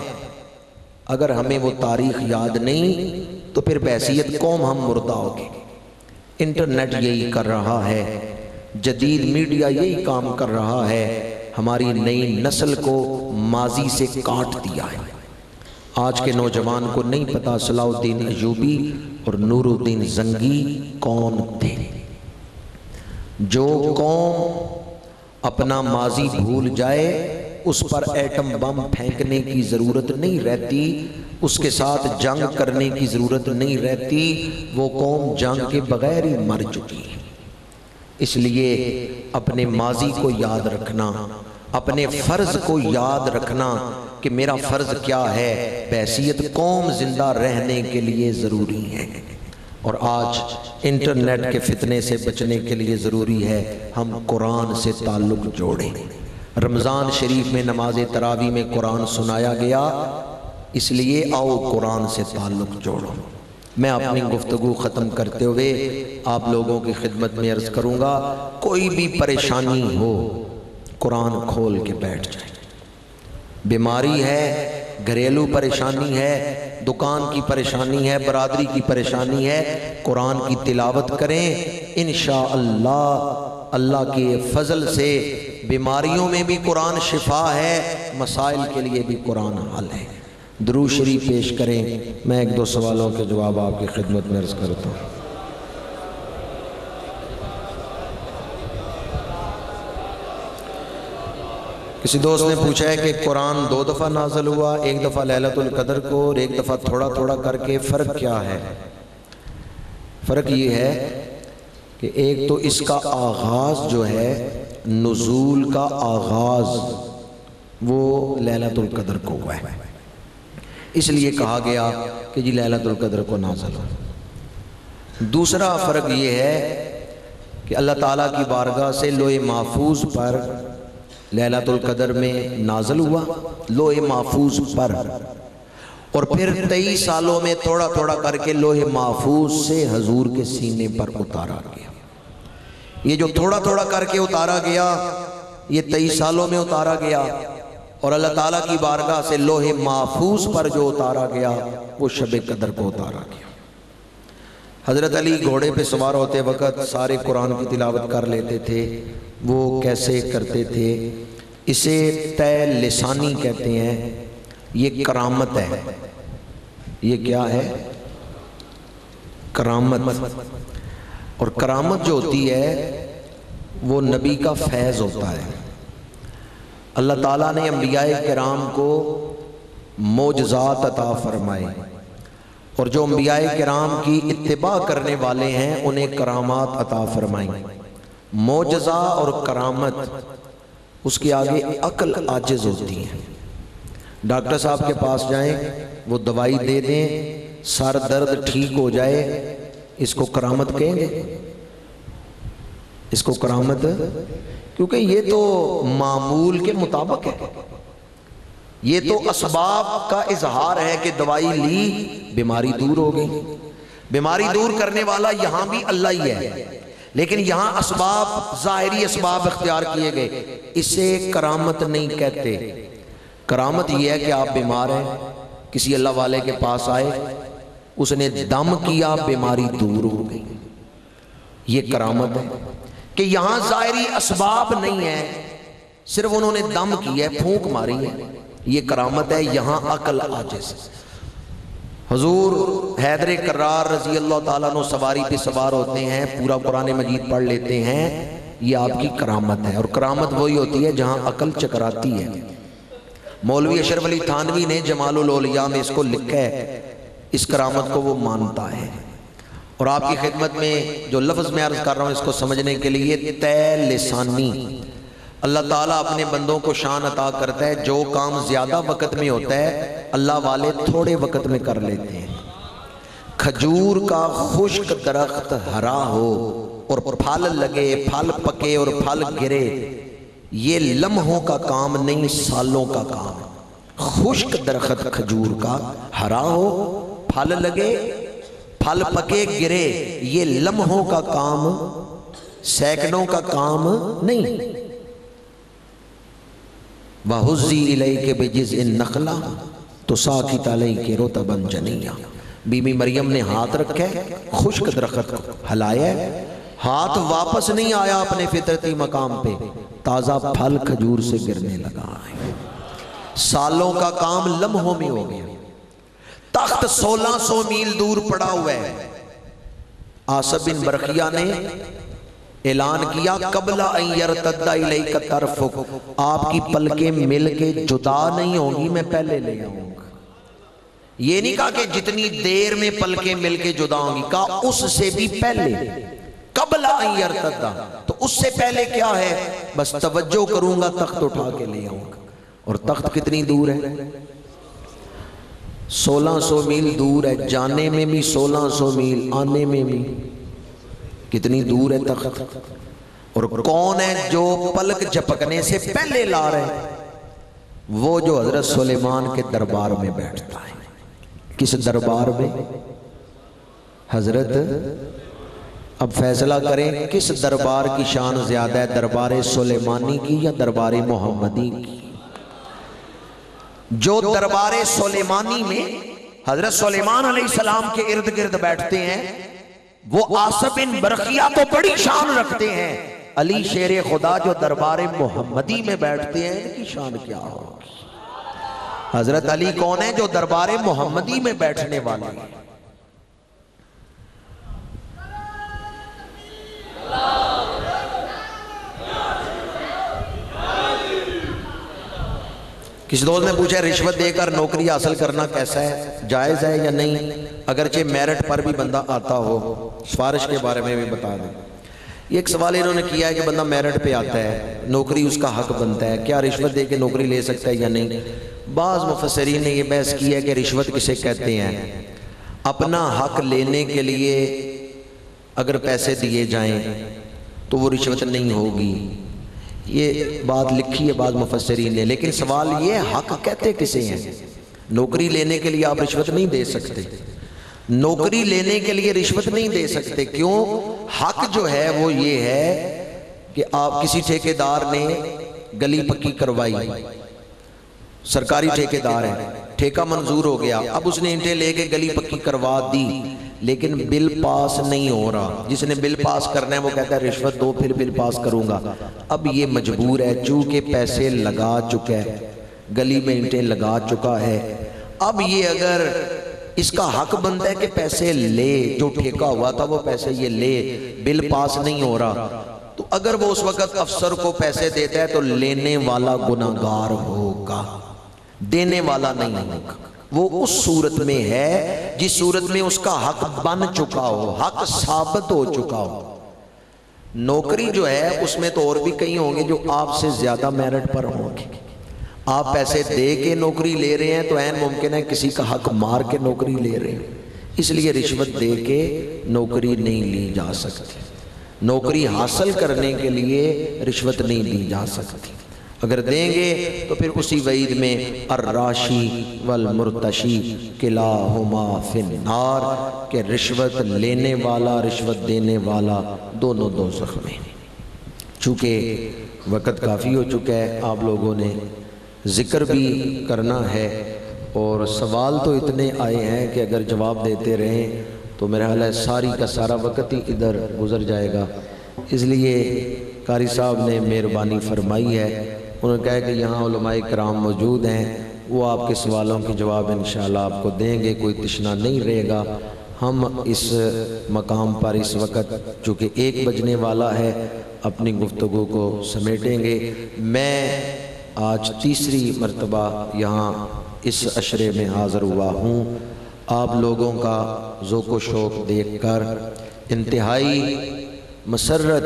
اگر ہمیں وہ تاریخ یاد نہیں تو پھر بحیثیت قوم ہم مردہ ہو گئے۔ انٹرنیٹ یہی کر رہا ہے، جدید میڈیا یہی کام کر رہا ہے، ہماری نئی نسل کو ماضی سے کاٹ دیا ہے۔ آج کے نوجوان کو نہیں پتا صلاح الدین ایوبی اور نور الدین زنگی کون تھے۔ جو قوم اپنا ماضی بھول جائے اس پر ایٹم بم پھینکنے کی ضرورت نہیں رہتی، اس کے ساتھ جنگ کرنے کی ضرورت نہیں رہتی، وہ قوم جنگ کے بغیر ہی مر چکی ہے۔ اس لیے اپنے ماضی کو یاد رکھنا، اپنے فرض کو یاد رکھنا کہ میرا فرض کیا ہے، بحیثیت قوم زندہ رہنے کے لیے ضروری ہے۔ اور آج انٹرنیٹ کے فتنے سے بچنے کے لیے ضروری ہے ہم قرآن سے تعلق جوڑیں۔ رمضان شریف میں نماز تراویح میں قرآن سنایا گیا، اس لیے آؤ قرآن سے تعلق جوڑو۔ میں اپنی گفتگو ختم کرتے ہوئے آپ لوگوں کی خدمت میں عرض کروں گا، کوئی بھی پریشانی ہو قرآن کھول کے بیٹھ جائیں۔ بیماری ہے، گھریلو پریشانی ہے، دکان کی پریشانی ہے، برادری کی پریشانی ہے، قرآن کی تلاوت کریں، انشاءاللہ اللہ کے فضل سے بیماریوں میں بھی قرآن شفا ہے، مسائل کے لیے بھی قرآن حل ہے۔ درود شریف پیش کریں، میں ایک دو سوالوں کے جواب آپ کی خدمت میں عرض کرتا ہوں۔ کسی دوست نے پوچھا ہے کہ قرآن 2 دفعہ نازل ہوا، ایک دفعہ لیلۃ القدر کو اور ایک دفعہ تھوڑا تھوڑا کر کے، فرق کیا ہے؟ فرق یہ ہے کہ ایک تو اس کا آغاز جو ہے، نزول کا آغاز وہ لیلۃ القدر کو ہوا ہے، اس لیے کہا گیا کہ جی لیلۃ القدر کو نازل ہو۔ دوسرا فرق یہ ہے کہ اللہ تعالیٰ کی بارگاہ سے لوح محفوظ پر لیلۃ القدر میں نازل ہوا، لوح محفوظ پر، اور پھر 23 سالوں میں تھوڑا تھوڑا کر کے لوح محفوظ سے حضور کے سینے پر اتارا گیا۔ یہ جو تھوڑا تھوڑا کر کے اتارا گیا یہ 23 سالوں میں اتارا گیا، اور اللہ تعالیٰ کی بارگاہ سے لوح محفوظ پر جو اتارا گیا وہ شب قدر کو اتارا گیا۔ حضرت علی گھوڑے پہ سوار ہوتے وقت سارے قرآن کی تلاوت کر لیتے تھے۔ وہ کیسے کرتے تھے؟ اسے طے لسانی کہتے ہیں۔ یہ کرامت ہے۔ یہ کیا ہے؟ کرامت۔ اور کرامت جو ہوتی ہے وہ نبی کا فیض ہوتا ہے۔ اللہ تعالیٰ نے انبیاء کرام کو معجزات عطا فرمائے، اور جو انبیاء کرام کی اتباع کرنے والے ہیں انہیں کرامات عطا فرمائیں۔ معجزہ اور کرامت، اس کے آگے عقل عاجز ہوتی ہے۔ ڈاکٹر صاحب کے پاس جائیں، وہ دوائی دے دیں، سر درد ٹھیک ہو جائے، اس کو کرامت کہیں گے؟ اس کو کرامت، کیونکہ یہ تو معمول کے مطابق ہے، یہ تو اسباب کا اظہار ہے کہ دوائی لی بیماری دور ہو گئی۔ بیماری دور کرنے والا یہاں بھی اللہ ہی ہے، لیکن یہاں اسباب، ظاہری اسباب اختیار کیے گئے، اسے کرامت نہیں کہتے۔ کرامت یہ ہے کہ آپ بیمار ہیں، کسی اللہ والے کے پاس آئے، اس نے دم کیا، بیماری دور ہو گئی، یہ کرامت ہے۔ کہ یہاں ظاہری اسباب نہیں ہے، صرف انہوں نے دم کیا ہے، پھونک ماری ہے، یہ کرامت ہے۔ یہاں عقل عاجز۔ حضور حیدر کرار رضی اللہ تعالیٰ عنہ سواری پہ سوار ہوتے ہیں، پورا قرآن مجید پڑھ لیتے ہیں، یہ آپ کی کرامت ہے۔ اور کرامت وہی ہوتی ہے جہاں عقل چکراتی ہے۔ مولوی اشرف علی تھانوی نے جمال الاولیاء میں اس کو لکھا ہے، اس کرامت کو وہ مانتا ہے۔ اور آپ کی خدمت میں جو لفظ میں عرض کر رہا ہوں اس کو سمجھنے کے لیے، طے لسانی۔ اللہ تعالیٰ اپنے بندوں کو شان عطا کرتا ہے، جو کام زیادہ وقت میں ہوتا ہے اللہ والے تھوڑے وقت میں کر لیتے ہیں۔ کھجور کا خشک درخت ہرا ہو اور پھل لگے، پھل پکے اور پھل گرے، یہ لمحوں کا کام نہیں، سالوں کا کام ہے۔ خشک درخت کھجور کا ہرا ہو، پھل لگے، پھل پکے، گرے، یہ لمحوں کا کام، سیکنڈوں کا کام نہیں۔ وَحُزِّي إِلَيْكَ بِجِزْءِ النَّخْلَةِ تُسَاقِطُ عَلَيْكِ رُطَبًا جَنِيًّا۔ بی بی مریم نے ہاتھ رکھا ہے، خشک درخت کو ہلایا ہے، ہاتھ واپس نہیں آیا اپنے فطرتی مقام پہ، تازہ پھل کھجور سے گرنے لگا ہے۔ سالوں کا کام لمحوں میں ہو گیا۔ تخت 1600 میل دور پڑا ہوا ہے۔ آصف بن برقیہ نے اعلان کیا، قبل ان یرتد الیک طرفک، آپ کی پلکیں مل کے جدا نہیں ہوں گی، میں پہلے لے آؤں گا۔ یہ نہیں کہا کہ جتنی دیر میں پلکیں مل کے جدا ہوں گی، کہا اس سے بھی پہلے، قبل ان یرتد، تو اس سے پہلے کیا ہے؟ بس توجہ کروں گا، تخت اٹھا کے لے آؤں گا۔ اور تخت کتنی دور ہے؟ 1600 میل دور ہے، جانے میں بھی 1600 میل، آنے میں بھی کتنی دور ہے تخت۔ اور کون ہے جو پلک جھپکنے سے پہلے لا رہے ہیں؟ وہ جو حضرت سلیمان کے دربار میں بیٹھتا ہے۔ کس دربار میں؟ حضرت، اب فیصلہ کریں کس دربار کی شان زیادہ ہے، دربار سلیمانی کی یا دربار محمدی کی؟ جو دربار سلیمانی میں حضرت سلیمان علیہ السلام کے ارد گرد بیٹھتے ہیں، وہ آصف بن برقیہ تو بڑی شان رکھتے ہیں، علی شیر خدا جو دربار محمدی میں بیٹھتے ہیں، ان کی شان کیا ہوگی؟ حضرت علی کون ہے؟ جو دربار محمدی میں بیٹھنے والے ہیں۔ کسی دوست نے پوچھا رشوت دے کر نوکری حاصل کرنا کیسا ہے، جائز ہے یا نہیں؟ اگرچہ میرٹ پر بھی بندہ آتا ہو، سفارش کے بارے میں بھی بتا دیں۔ یہ ایک سوال انہوں نے کیا ہے کہ بندہ میرٹ پہ آتا ہے، نوکری اس کا حق بنتا ہے، کیا رشوت دے کے نوکری لے سکتا ہے یا نہیں؟ بعض مفسرین نے یہ بحث کی ہے کہ رشوت کسے کہتے ہیں؟ اپنا حق لینے کے لیے اگر پیسے دیے جائیں تو وہ رشوت نہیں ہوگی. یہ بات لکھی ہے بعض مفسرین نے. لیکن سوال یہ حق کہتے کسے ہیں؟ نوکری لینے کے لیے آپ رشوت نہیں دے سکتے. نوکری لینے کے لیے رشوت نہیں دے سکتے. کیوں؟ حق جو ہے وہ یہ ہے کہ آپ کسی ٹھیکیدار نے گلی پکی کروائی، سرکاری ٹھیکیدار ہے، ٹھیکہ منظور ہو گیا، اب اس نے اینٹیں لے کے گلی پکی کروا دی، لیکن بل پاس نہیں ہو رہا. جس نے بل پاس کرنا ہے وہ کہتا ہے رشوت دو پھر بل پاس کروں گا. اب یہ مجبور ہے چونکہ پیسے لگا چکا ہے، گلی میں اینٹیں لگا چکا ہے. اب یہ اگر اس کا حق بنتا ہے کہ پیسے لے، جو ٹھیکہ ہوا تھا وہ پیسے یہ لے، بل پاس نہیں ہو رہا، تو اگر وہ اس وقت افسر کو پیسے دیتا ہے تو لینے والا گناہگار ہوگا، دینے والا نہیں ہوگا. وہ اس صورت میں ہے جس صورت میں اس کا حق بن چکا ہو، حق ثابت ہو چکا ہو. نوکری جو ہے اس میں تو اور بھی کئی ہوں گے جو آپ سے زیادہ میرٹ پر ہوں گے. آپ پیسے دے کے نوکری لے رہے ہیں تو عین ممکن ہے کسی کا حق مار کے نوکری لے رہے ہیں. اس لیے رشوت دے کے نوکری نہیں لی جا سکتی. نوکری حاصل کرنے کے لیے رشوت نہیں لی جا سکتی. اگر دیں گے تو پھر اسی وعید میں الراشی والمرتشی کلاہما فی النار، کہ رشوت لینے والا رشوت دینے والا دونوں دوزخ میں. چونکہ وقت کافی ہو چکا ہے، آپ لوگوں نے ذکر بھی کرنا ہے اور سوال تو اتنے آئے ہیں کہ اگر جواب دیتے رہیں تو میرا خیال ہے ساری کا سارا وقت ہی ادھر گزر جائے گا. اس لیے قاری صاحب نے مہربانی فرمائی ہے، انہوں نے کہا کہ یہاں علماء کرام موجود ہیں، وہ آپ کے سوالوں کے جواب انشاءاللہ آپ کو دیں گے، کوئی تشنا نہیں رہے گا. ہم اس مقام پر اس وقت چونکہ 1 بجنے والا ہے اپنی گفتگو کو سمیٹیں گے. میں آج تیسری مرتبہ یہاں اس عشرے میں حاضر ہوا ہوں. آپ لوگوں کا ذوق و شوق دیکھ کر انتہائی مسرت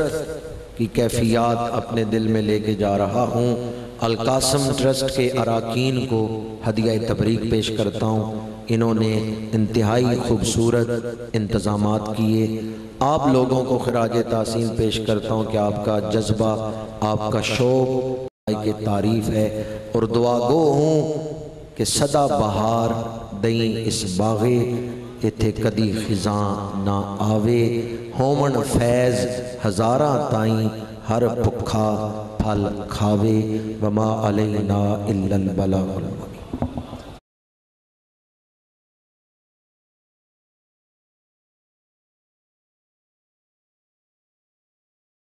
کی کیفیات اپنے دل میں لے کے جا رہا ہوں. القاسم ٹرسٹ کے اراکین کو ہدیہ تبریک پیش کرتا ہوں. انہوں نے انتہائی خوبصورت انتظامات کیے. آپ لوگوں کو خراج تحسین پیش کرتا ہوں کہ آپ کا جذبہ، آپ کا شوق کی تعریف ہے، اور دعا گو ہوں کہ سدا بہار دئیں اس باغے ایتھے کدی خزاں نہ آوے. ہومن فیض ہزاراں تائیں ہر پکھا پھل کھاوے. وما علینا الا البلاغ.